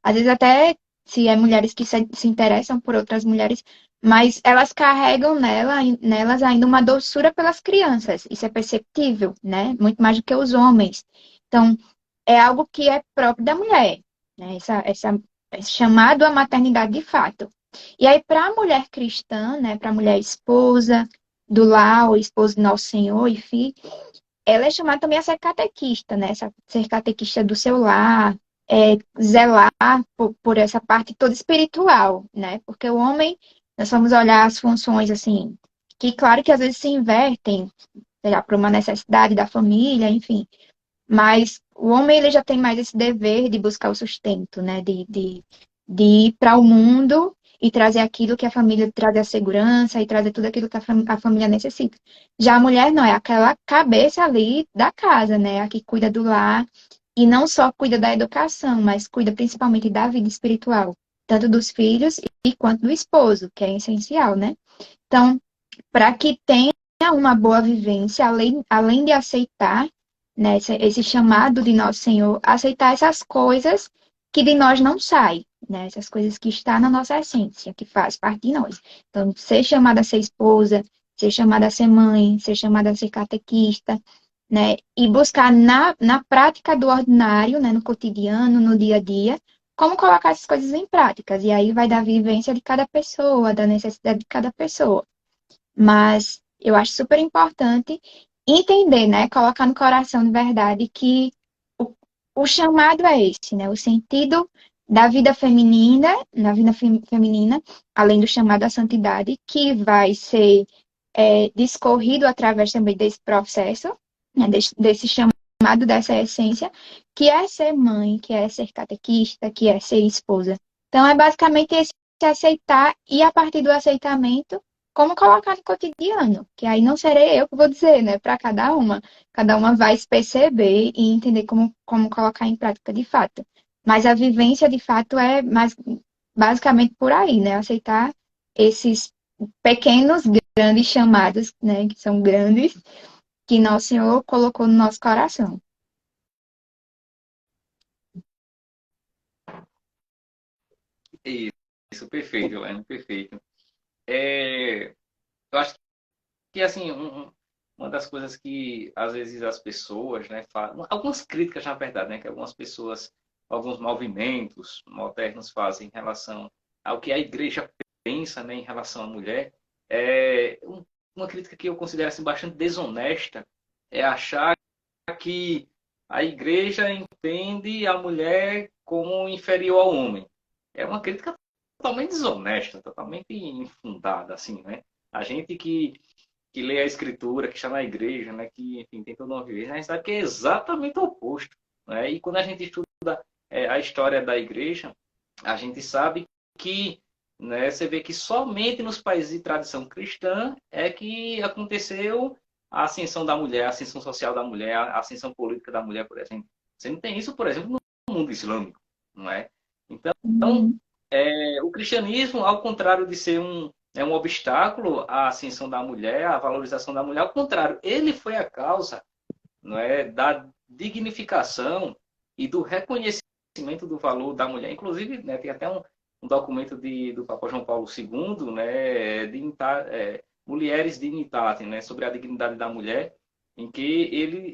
Às vezes até se é mulheres que se interessam por outras mulheres, mas elas carregam nelas ainda uma doçura pelas crianças. Isso é perceptível, né? Muito mais do que os homens. Então, é algo que é próprio da mulher, né? Esse chamado à maternidade de fato. E aí, para a mulher cristã, né, para a mulher esposa do lar, ou esposa do nosso Senhor e filho, ela é chamada também a ser catequista, né? Ser catequista do seu lar, zelar por essa parte toda espiritual, né? Porque o homem, nós vamos olhar as funções, assim, que claro que às vezes se invertem, sei lá, por uma necessidade da família, enfim. Mas o homem, ele já tem mais esse dever de buscar o sustento, né? De ir para o mundo e trazer aquilo que a família traz a segurança e trazer tudo aquilo que a família necessita. Já a mulher não, é aquela cabeça ali da casa, né? A que cuida do lar e não só cuida da educação, mas cuida principalmente da vida espiritual, tanto dos filhos e quanto do esposo, que é essencial, né? Então, para que tenha uma boa vivência, além de aceitar, né, esse chamado de nosso Senhor, aceitar essas coisas que de nós não saem, né, essas coisas que estão na nossa essência, que faz parte de nós. Então, ser chamada a ser esposa, ser chamada a ser mãe, ser chamada a ser catequista, né, e buscar na prática do ordinário, né, no cotidiano, no dia a dia, como colocar essas coisas em práticas. E aí vai da vivência de cada pessoa, da necessidade de cada pessoa. Mas eu acho super importante entender, né? Colocar no coração de verdade que o, o chamado é esse, né? O sentido da vida feminina, feminina, além do chamado à santidade, que vai ser discorrido através também desse processo, né? Desse chamado, dessa essência, que é ser mãe, que é ser catequista, que é ser esposa. Então, é basicamente esse aceitar e, a partir do aceitamento, como colocar no cotidiano, que aí não serei eu que vou dizer, né, para cada uma vai se perceber e entender como colocar em prática de fato. Mas a vivência, de fato, é mais basicamente por aí, né, aceitar esses pequenos, grandes chamados, né, que são grandes, que Nosso Senhor colocou no nosso coração. Isso, perfeito, Helena, perfeito. É, eu acho que, assim, uma das coisas que, às vezes, as pessoas, né, algumas críticas, na verdade, né, que algumas pessoas, alguns movimentos modernos fazem em relação ao que a igreja pensa, né, em relação à mulher, uma crítica que eu considero, assim, bastante desonesta é achar que a igreja entende a mulher como inferior ao homem. É uma crítica totalmente desonesta, totalmente infundada, assim, né? A gente que lê a escritura, que está na igreja, né? Que, enfim, tem toda uma vivência, a gente sabe que é exatamente o oposto, né? E quando a gente estuda a história da igreja, a gente sabe que, né, você vê que somente nos países de tradição cristã é que aconteceu a ascensão da mulher, a ascensão social da mulher, a ascensão política da mulher, por exemplo. Você não tem isso, por exemplo, no mundo islâmico, não é? Então, Uhum. o cristianismo, ao contrário de ser um obstáculo à ascensão da mulher, à valorização da mulher, ao contrário, ele foi a causa, não é, da dignificação e do reconhecimento do valor da mulher. Inclusive, né, tem até um documento do Papa João Paulo II, né, Mulheres Dignitate, né, sobre a dignidade da mulher, em que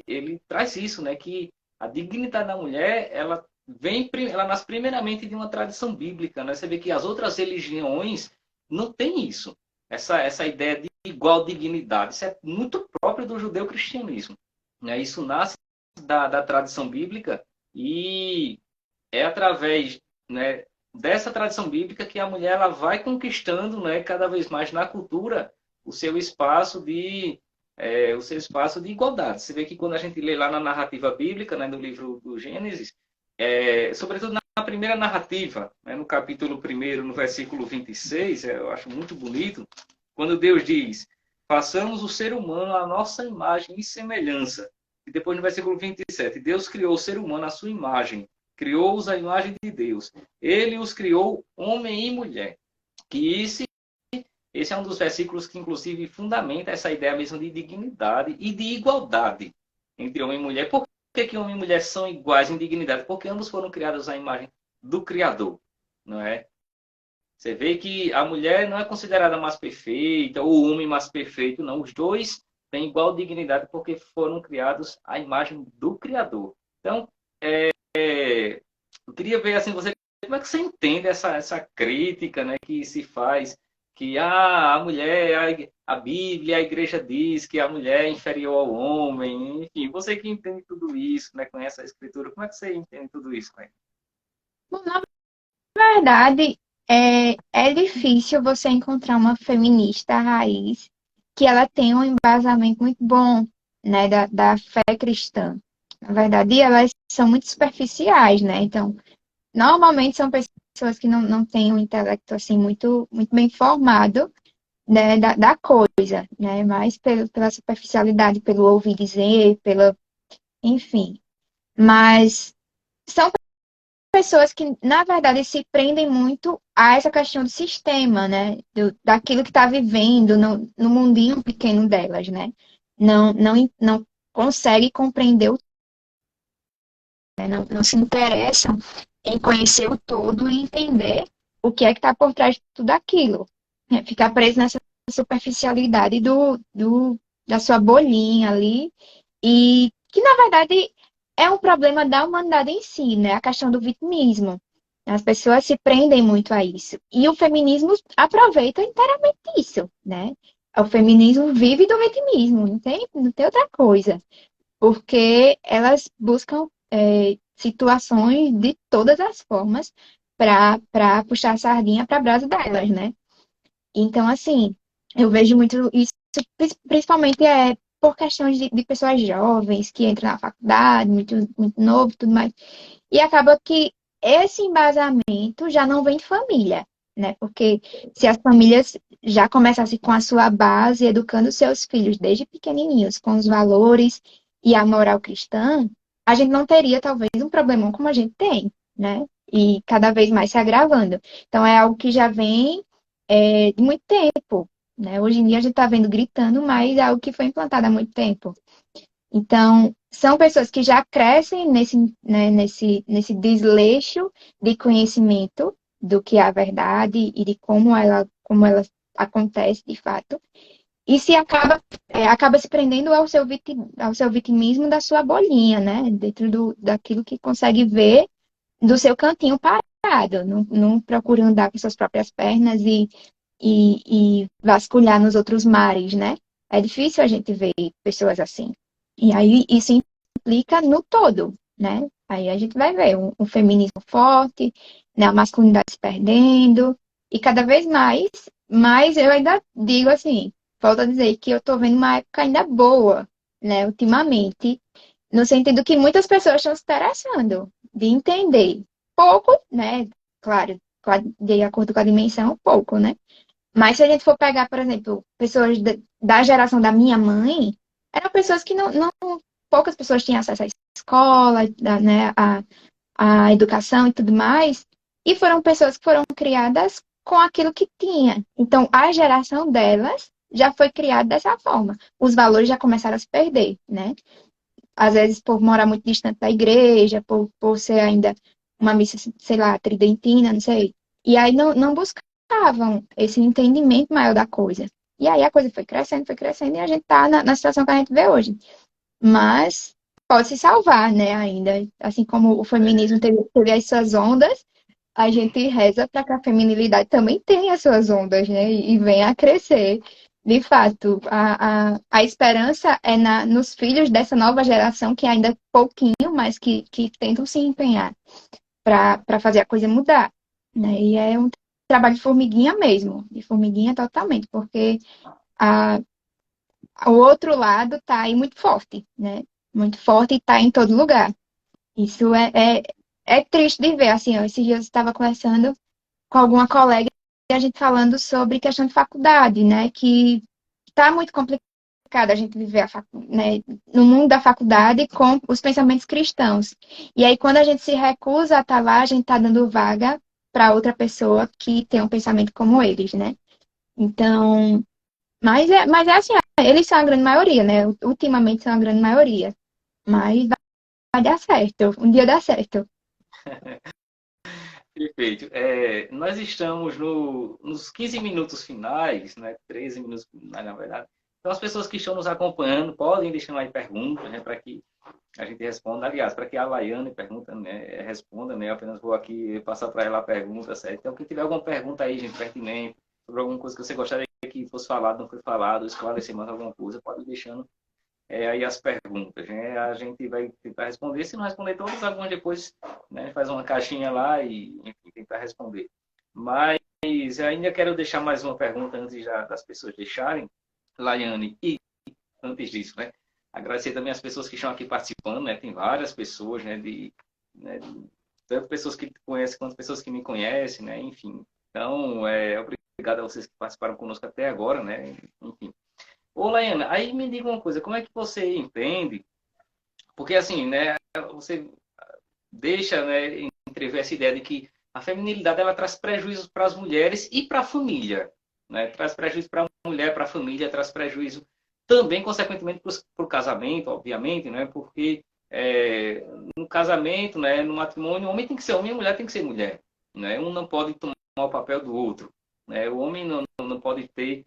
ele traz isso, né, que a dignidade da mulher, ela nasce primeiramente de uma tradição bíblica, né? Você vê que as outras religiões não têm isso, essa ideia de igual dignidade. Isso é muito próprio do judeu-cristianismo, né? Isso nasce da tradição bíblica e é através, né, dessa tradição bíblica que a mulher ela vai conquistando, né, cada vez mais na cultura o seu espaço de igualdade. Você vê que quando a gente lê lá na narrativa bíblica, né, no livro do Gênesis, sobretudo na primeira narrativa, né, no capítulo 1, no versículo 26, eu acho muito bonito, quando Deus diz: façamos o ser humano à nossa imagem e semelhança. E depois no versículo 27, Deus criou o ser humano à sua imagem, criou-os à imagem de Deus. Ele os criou homem e mulher. Que esse é um dos versículos que, inclusive, fundamenta essa ideia mesmo de dignidade e de igualdade entre homem e mulher. Por que homem e mulher são iguais em dignidade? Porque ambos foram criados à imagem do Criador, não é? Você vê que a mulher não é considerada mais perfeita, ou o homem mais perfeito, não. Os dois têm igual dignidade porque foram criados à imagem do Criador. Então, eu queria ver assim, como é que você entende essa crítica, né, que se faz que a mulher, a Bíblia, a igreja diz que a mulher é inferior ao homem, enfim, você que entende tudo isso, né, conhece a escritura, como é que você entende tudo isso, né? Bom, na verdade, é difícil você encontrar uma feminista raiz que ela tenha um embasamento muito bom, né, da fé cristã. Na verdade, elas são muito superficiais, né? Então, normalmente são pessoas que não têm um intelecto assim muito bem formado, né, da coisa, né? Mais pela superficialidade, pelo ouvir dizer, enfim. Mas são pessoas que, na verdade, se prendem muito a essa questão do sistema, né? Daquilo que está vivendo no mundinho pequeno delas, né? Não consegue compreender o né? Não se interessam em conhecer o todo e entender o que é que está por trás de tudo aquilo. Né? Ficar preso nessa superficialidade da sua bolinha ali, e que, na verdade, é um problema da humanidade em si, né? A questão do vitimismo. As pessoas se prendem muito a isso. E o feminismo aproveita inteiramente isso, né? O feminismo vive do vitimismo, não tem outra coisa. Porque elas buscam situações de todas as formas para puxar a sardinha para a brasa delas, né? Então, assim, eu vejo muito isso, principalmente por questões de pessoas jovens que entram na faculdade, muito novo e tudo mais. E acaba que esse embasamento já não vem de família, né? Porque se as famílias já começassem com a sua base, educando seus filhos desde pequenininhos, com os valores e a moral cristã, a gente não teria talvez um problemão como a gente tem, né? E cada vez mais se agravando. Então é algo que já vem de muito tempo, né? Hoje em dia a gente está vendo gritando, mas é algo que foi implantado há muito tempo. Então, são pessoas que já crescem nesse desleixo de conhecimento do que é a verdade e de como ela acontece de fato, e acaba se prendendo ao seu vitimismo da sua bolinha, né? Dentro daquilo que consegue ver do seu cantinho parado, não procura andar com suas próprias pernas e vasculhar nos outros mares, né? É difícil a gente ver pessoas assim. E aí isso implica no todo, né? Aí a gente vai ver um feminismo forte, né? A masculinidade se perdendo, e cada vez mais, mas eu ainda digo assim, volto a dizer que eu tô vendo uma época ainda boa, né? Ultimamente, no sentido que muitas pessoas estão se interessando de entender pouco, né? Claro, de acordo com a dimensão, pouco, né? Mas se a gente for pegar, por exemplo, pessoas da geração da minha mãe, eram pessoas que poucas pessoas tinham acesso à escola, né, à educação e tudo mais, e foram pessoas que foram criadas com aquilo que tinha. Então, a geração delas já foi criada dessa forma. Os valores já começaram a se perder, né? Às vezes por morar muito distante da igreja, por ser ainda uma missa, sei lá, tridentina, não sei. E aí não buscavam esse entendimento maior da coisa. E aí a coisa foi crescendo e a gente tá na situação que a gente vê hoje. Mas pode se salvar, né, ainda. Assim como o feminismo teve as suas ondas, a gente reza para que a feminilidade também tenha as suas ondas, né, e venha a crescer. De fato, a esperança é nos filhos dessa nova geração que ainda é pouquinho, mas que tentam se empenhar para fazer a coisa mudar, né? E é um trabalho de formiguinha mesmo, de formiguinha totalmente, porque a, o outro lado está aí muito forte, né? Muito forte e está em todo lugar. Isso é triste de ver, assim, ó, esses dias eu estava conversando com alguma colega e a gente falando sobre questão de faculdade, né? Que está muito complicado a gente viver né, no mundo da faculdade com os pensamentos cristãos. E aí, quando a gente se recusa a estar lá, a gente está dando vaga para outra pessoa que tem um pensamento como eles, né? Então, mas é assim, eles são a grande maioria, né? Ultimamente são a grande maioria. Mas vai dar certo, um dia dá certo. Perfeito. Nós estamos nos 15 minutos finais, né? 13 minutos finais, na verdade. Então, as pessoas que estão nos acompanhando podem deixar aí perguntas, né? Para que a gente responda. Aliás, para que a Laiane pergunta, né? Responda, né? Eu apenas vou aqui passar para ela a pergunta, certo? Então, quem tiver alguma pergunta aí, gente, pertinente, sobre alguma coisa que você gostaria que fosse falado, não foi falado, esclarecer mais alguma coisa, pode ir deixando aí as perguntas, né? A gente vai tentar responder. Se não responder todas, algumas depois, né, faz uma caixinha lá e, enfim, tentar responder. Mas eu ainda quero deixar mais uma pergunta antes das pessoas deixarem, Laiane. E antes disso, né? Agradecer também as pessoas que estão aqui participando, né? Tem várias pessoas, né, tanto pessoas que te conhecem quanto pessoas que me conhecem, né? Enfim. Então, obrigado a vocês que participaram conosco até agora, né? Enfim. Ô, Laiana, aí me diga uma coisa, como é que você entende? Porque assim, né, você deixa, né, entrever essa ideia de que a feminilidade ela traz prejuízos para as mulheres e para a família, né? Traz prejuízo para a mulher, para a família, traz prejuízo também, consequentemente, para o casamento, obviamente, né? Porque no casamento, né, no matrimônio, o homem tem que ser homem e a mulher tem que ser mulher. Né? Um não pode tomar o papel do outro. Né? O homem não pode ter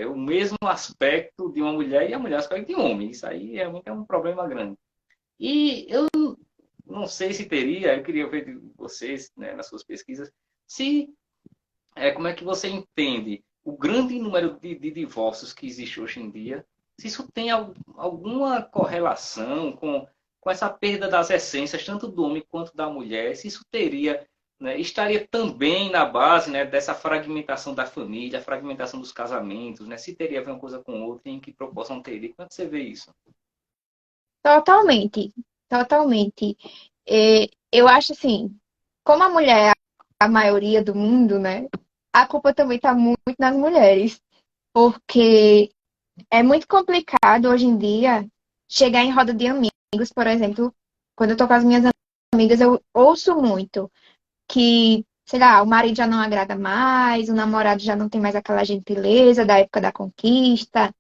o mesmo aspecto de uma mulher e a mulher aspecto de um homem. Isso aí realmente é um problema grande. E eu não sei se teria, eu queria ver de vocês, né, nas suas pesquisas, se como é que você entende o grande número de divórcios que existe hoje em dia, se isso tem alguma correlação com essa perda das essências, tanto do homem quanto da mulher, se isso teria, né, estaria também na base, né, dessa fragmentação da família, fragmentação dos casamentos, né, se teria a ver uma coisa com outra, em que proporção teria. Como é que você vê isso? Totalmente, totalmente. Eu acho assim, como a mulher é a maioria do mundo, né? A culpa também está muito nas mulheres, porque é muito complicado hoje em dia chegar em roda de amigos, por exemplo, quando eu tô com as minhas amigas, eu ouço muito que, sei lá, o marido já não agrada mais, o namorado já não tem mais aquela gentileza da época da conquista,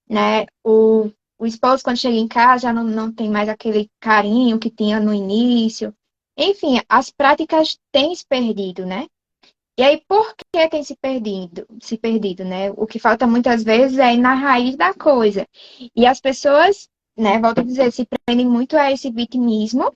né? O esposo, quando chega em casa, já não tem mais aquele carinho que tinha no início. Enfim, as práticas têm se perdido, né? E aí, por que tem se perdido, né? O que falta muitas vezes é ir na raiz da coisa. E as pessoas, né, volto a dizer, se prendem muito a esse vitimismo,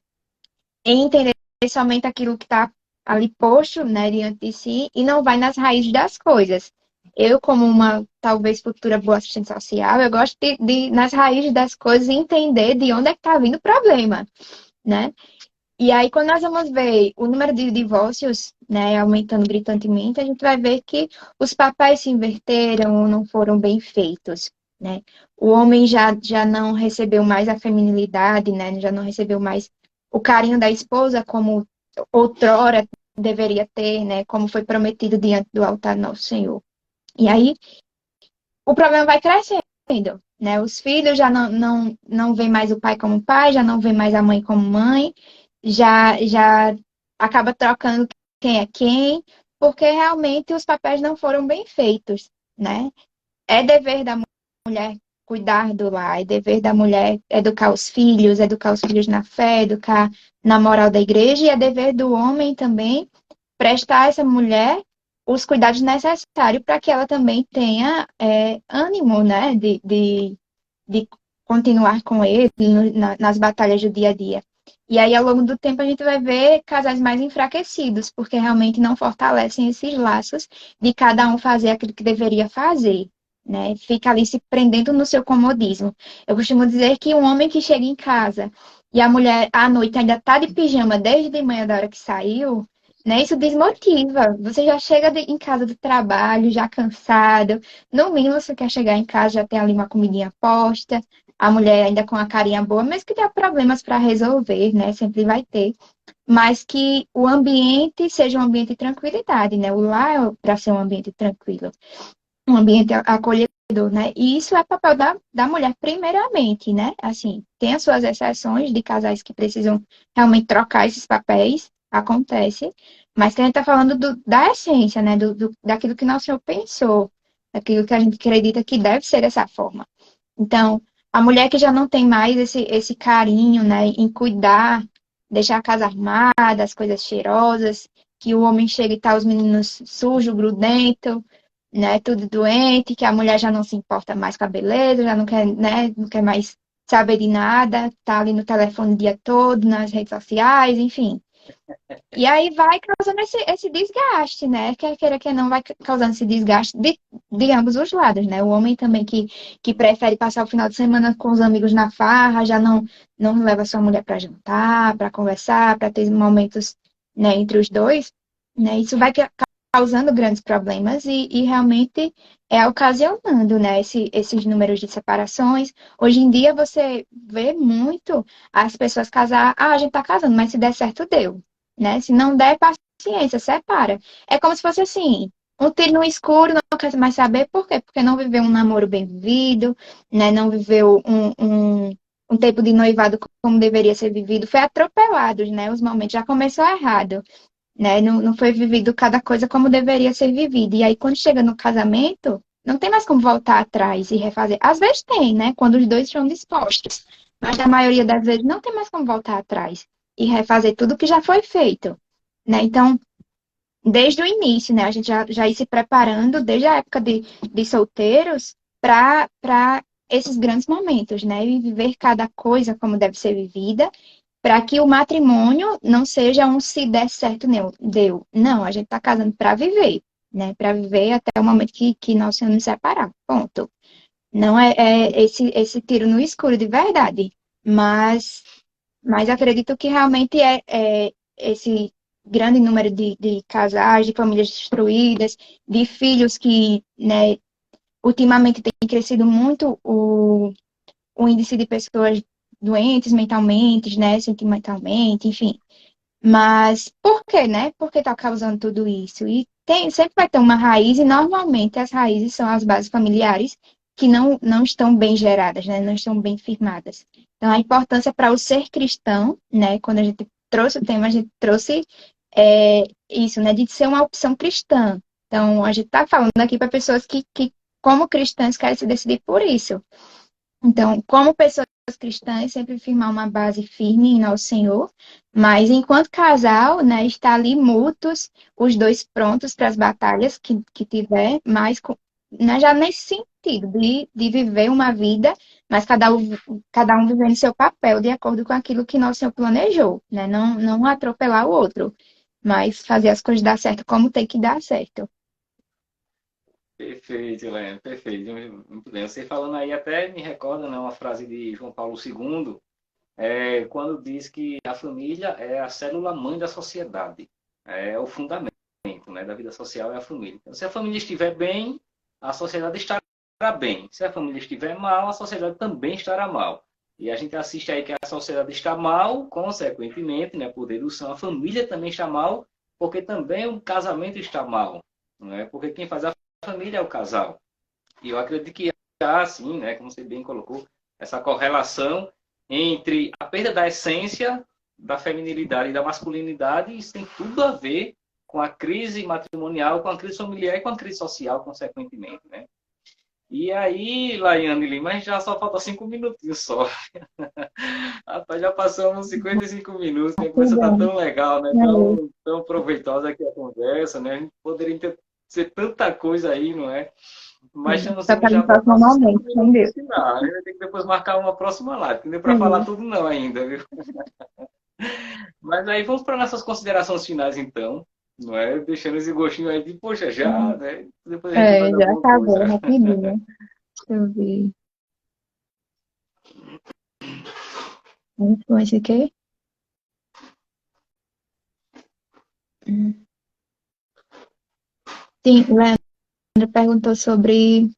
em entender somente aquilo que está ali posto, né, diante de si, e não vai nas raízes das coisas. Eu, como uma talvez futura boa assistente social, eu gosto de nas raízes das coisas, entender de onde é que está vindo o problema, né? E aí, quando nós vamos ver o número de divórcios, né, aumentando gritantemente, a gente vai ver que os papéis se inverteram ou não foram bem feitos, né? O homem já não recebeu mais a feminilidade, né? Já não recebeu mais o carinho da esposa como outrora deveria ter, né? Como foi prometido diante do altar do nosso Senhor. E aí, o problema vai crescendo, né? Os filhos já não veem mais o pai como pai, já não veem mais a mãe como mãe, já acaba trocando quem é quem, porque realmente os papéis não foram bem feitos, né? É dever da mulher cuidar do lar, é dever da mulher educar os filhos na fé, educar na moral da igreja, e é dever do homem também prestar a essa mulher os cuidados necessários para que ela também tenha ânimo, né, de continuar com ele nas batalhas do dia a dia. E aí, ao longo do tempo, a gente vai ver casais mais enfraquecidos, porque realmente não fortalecem esses laços de cada um fazer aquilo que deveria fazer, né? Fica ali se prendendo no seu comodismo. Eu costumo dizer que um homem que chega em casa e a mulher à noite ainda está de pijama desde de manhã da hora que saiu, né? Isso desmotiva. Você já chega em casa do trabalho, já cansado. No mínimo, você quer chegar em casa, já tem ali uma comidinha posta, a mulher ainda com a carinha boa, mas que tenha problemas para resolver, né? Sempre vai ter. Mas que o ambiente seja um ambiente de tranquilidade, né? O lar é para ser um ambiente tranquilo, um ambiente acolhedor, né? E isso é papel da mulher, primeiramente, né? Assim, tem as suas exceções de casais que precisam realmente trocar esses papéis, acontece, mas que a gente está falando da essência, né? Daquilo que nosso Senhor pensou, daquilo que a gente acredita que deve ser dessa forma. Então, a mulher que já não tem mais esse carinho, né, em cuidar, deixar a casa arrumada, as coisas cheirosas, que o homem chega e tá os meninos sujos, grudento, né, tudo doente, que a mulher já não se importa mais com a beleza, já não quer, né, não quer mais saber de nada, tá ali no telefone o dia todo, nas redes sociais, enfim. E aí vai causando esse desgaste, né? Quer queira, quer não, vai causando esse desgaste de ambos os lados, né? O homem também que prefere passar o final de semana com os amigos na farra, já não leva sua mulher para jantar, para conversar, para ter momentos, né, entre os dois, né? Isso vai causando grandes problemas e realmente é ocasionando, né, esses números de separações. Hoje em dia você vê muito as pessoas casar, a gente tá casando, mas se der certo, deu, né? Se não der, paciência, separa. É como se fosse assim, um tiro no escuro, não quer mais saber por quê? Porque não viveu um namoro bem vivido, né? Não viveu um tempo de noivado como deveria ser vivido. Foi atropelado, né? Os momentos já começou errado, né? Não foi vivido cada coisa como deveria ser vivido. E aí, quando chega no casamento, não tem mais como voltar atrás e refazer. Às vezes tem, né? Quando os dois estão dispostos. mas na maioria das vezes não tem mais como voltar atrás e refazer tudo que já foi feito, né? Então, desde o início, né? A gente já ir se preparando desde a época de solteiros para esses grandes momentos, né? E viver cada coisa como deve ser vivida, para que o matrimônio não seja um se der certo, deu. Não, a gente está casando para viver, né? Para viver até o momento que nós nos separar. Ponto. Não é esse tiro no escuro de verdade, mas, mas acredito que realmente é esse grande número de casais, de famílias destruídas, de filhos que, né, ultimamente tem crescido muito o índice de pessoas doentes mentalmente, né, sentimentalmente, enfim. Mas por quê, né? Por que está causando tudo isso? E sempre vai ter uma raiz, e normalmente as raízes são as bases familiares que não estão bem geradas, né? Não estão bem firmadas. Então, a importância para o ser cristão, né? Quando a gente trouxe o tema, a gente trouxe isso, né? De ser uma opção cristã. Então, a gente está falando aqui para pessoas que, como cristãs, querem se decidir por isso. Então, como pessoas cristãs, sempre firmar uma base firme em nosso Senhor, mas enquanto casal, né, estar ali mútuos, os dois prontos para as batalhas que tiver, mas né, já nesse sentido de viver uma vida, mas cada um vivendo seu papel de acordo com aquilo que nosso Senhor planejou, né? Não atropelar o outro, mas fazer as coisas dar certo como tem que dar certo. Perfeito, Helena, perfeito. Muito bem. Você falando aí até me recorda, né, uma frase de João Paulo II, quando diz que a família é a célula mãe da sociedade, é o fundamento, né, da vida social é a família. Então, se a família estiver bem, a sociedade estará bem. Se a família estiver mal, a sociedade também estará mal. E a gente assiste aí que a sociedade está mal, consequentemente, né, por dedução, a família também está mal, porque também o casamento está mal, né? Porque quem faz a família é o casal. E eu acredito que há, assim, né, como você bem colocou, essa correlação entre a perda da essência da feminilidade e da masculinidade, isso tem tudo a ver com a crise matrimonial, com a crise familiar e com a crise social, consequentemente, né? E aí, Laiane Lima, já só falta 5 minutinhos só. Rapaz, já passamos 55 minutos, né? A conversa está Tudo tão legal, né? bem. Tão proveitosa aqui a conversa, né? A gente poderia ser tanta coisa aí, não é? Mas estamos Só indo para já no para os próximo nossos cinco momento, minutos entendeu? final. A gente vai ter que depois marcar uma próxima live, que não deu para falar Sim. tudo não ainda, viu? Mas aí vamos para nossas considerações finais, então. Não é? Deixando esse gostinho aí de, poxa, já, né? Depois a gente faz Já alguma acabou coisa. rapidinho. Deixa eu ver. Influência o quê? Hum. Sim, o Leandro perguntou sobre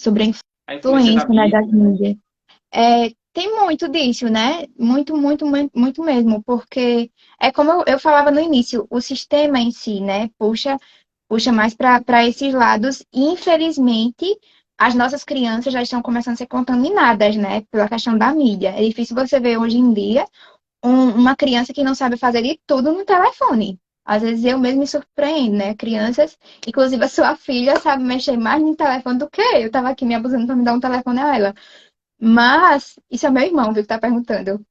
a A influência da influência, né, das mídia, né? mídias. Tem muito disso, né? Muito, muito, muito, muito mesmo, porque é como eu falava no início, o sistema em si, né, puxa mais para esses lados. E, infelizmente, as nossas crianças já estão começando a ser contaminadas, né, pela questão da mídia. É difícil você ver hoje em dia uma criança que não sabe fazer de tudo no telefone. Às vezes eu mesmo me surpreendo, né? Crianças, inclusive a sua filha, sabe mexer mais no telefone do que eu. Eu tava aqui me abusando para me dar um telefone a ela. Mas, isso é meu irmão, viu, que tá perguntando.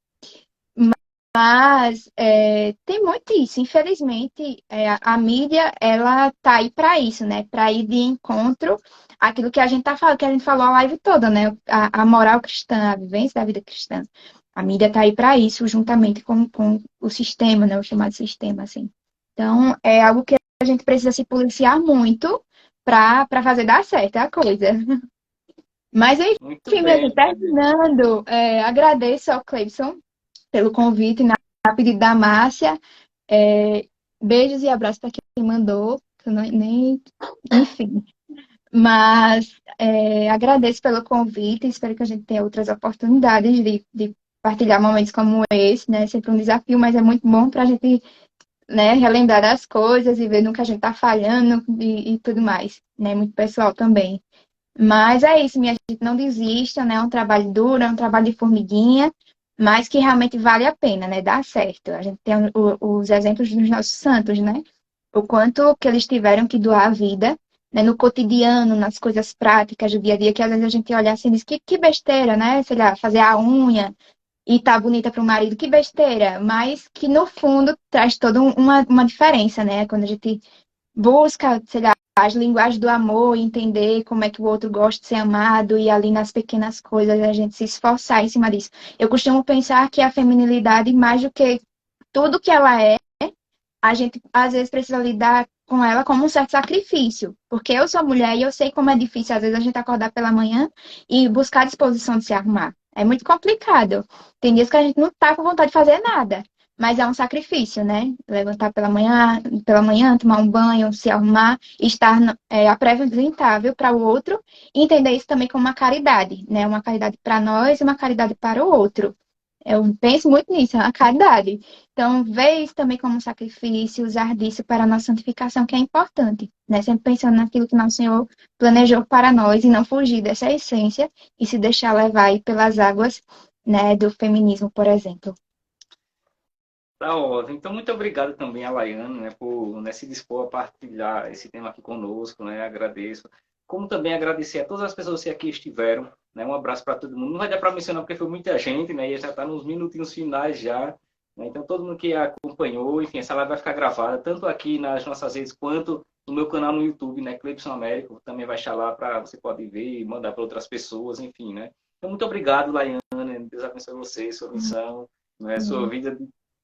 Mas tem muito isso. Infelizmente, a mídia, ela tá aí para isso, né? Para ir de encontro àquilo que a gente tá falando, que a gente falou a live toda, né? A moral cristã, a vivência da vida cristã. A mídia tá aí para isso, juntamente com o sistema, né? O chamado sistema, assim. Então, é algo que a gente precisa se policiar muito para fazer dar certo, é a coisa. Mas, Muito enfim, minha bem, gente, muito bem. terminando, agradeço ao Cleibson pelo convite, na pedido da Márcia. É, beijos e abraços para quem mandou, que eu nem, enfim. Mas agradeço pelo convite, espero que a gente tenha outras oportunidades de partilhar momentos como esse, né? Sempre um desafio, mas é muito bom para a gente, né, relembrar as coisas e ver no que a gente está falhando e tudo mais, né? Muito pessoal também. Mas é isso, minha gente, não desista, né? É um trabalho duro, é um trabalho de formiguinha, mas que realmente vale a pena, né? Dá certo. A gente tem os exemplos dos nossos santos, né? O quanto que eles tiveram que doar a vida né, no cotidiano, nas coisas práticas do dia a dia, que às vezes a gente olha assim e diz que besteira, né? Sei lá, fazer a unha e tá bonita para o marido, que besteira, mas que no fundo traz toda uma diferença, né? Quando a gente busca, sei lá, as linguagens do amor, entender como é que o outro gosta de ser amado e ali nas pequenas coisas a gente se esforçar em cima disso. Eu costumo pensar que a feminilidade, mais do que tudo que ela é, a gente às vezes precisa lidar com ela como um certo sacrifício, porque eu sou mulher e eu sei como é difícil às vezes a gente acordar pela manhã e buscar a disposição de se arrumar. É muito complicado. Tem dias que a gente não tá com vontade de fazer nada, mas é um sacrifício, né? Levantar pela manhã, tomar um banho, se arrumar, estar apresentável para o outro, e entender isso também como uma caridade, né? Uma caridade para nós e uma caridade para o outro. Eu penso muito nisso, é uma caridade. Então, ver isso também como um sacrifício, usar disso para a nossa santificação, que é importante, né? Sempre pensando naquilo que nosso Senhor planejou para nós e não fugir dessa essência e se deixar levar aí pelas águas, né, do feminismo, por exemplo. Tá ótimo. Então, muito obrigado também a Laiane, né, por, né, se dispor a partilhar esse tema aqui conosco, né? Agradeço. Como também agradecer a todas as pessoas que aqui estiveram, né? Um abraço para todo mundo. Não vai dar para mencionar porque foi muita gente, né? E já está nos minutinhos finais já, né? Então, todo mundo que acompanhou, enfim, essa live vai ficar gravada tanto aqui nas nossas redes quanto no meu canal no YouTube, né? Cleibson Américo, também vai estar lá para você pode ver e mandar para outras pessoas, enfim, né? Então, muito obrigado, Laiane. Deus abençoe você, sua missão, né? Sua Amém. vida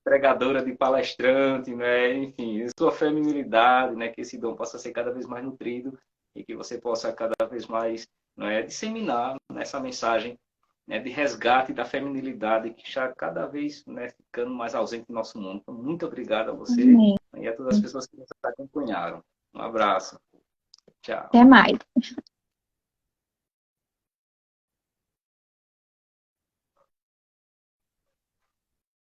pregadora, de palestrante, né? Enfim, sua feminilidade, né? Que esse dom possa ser cada vez mais nutrido e que você possa cada vez mais, né, disseminar essa mensagem, né, de resgate da feminilidade que está cada vez, né, ficando mais ausente no nosso mundo. Então, muito obrigado a você Amém. e a todas as pessoas que nos acompanharam. Um abraço. Tchau. Até mais.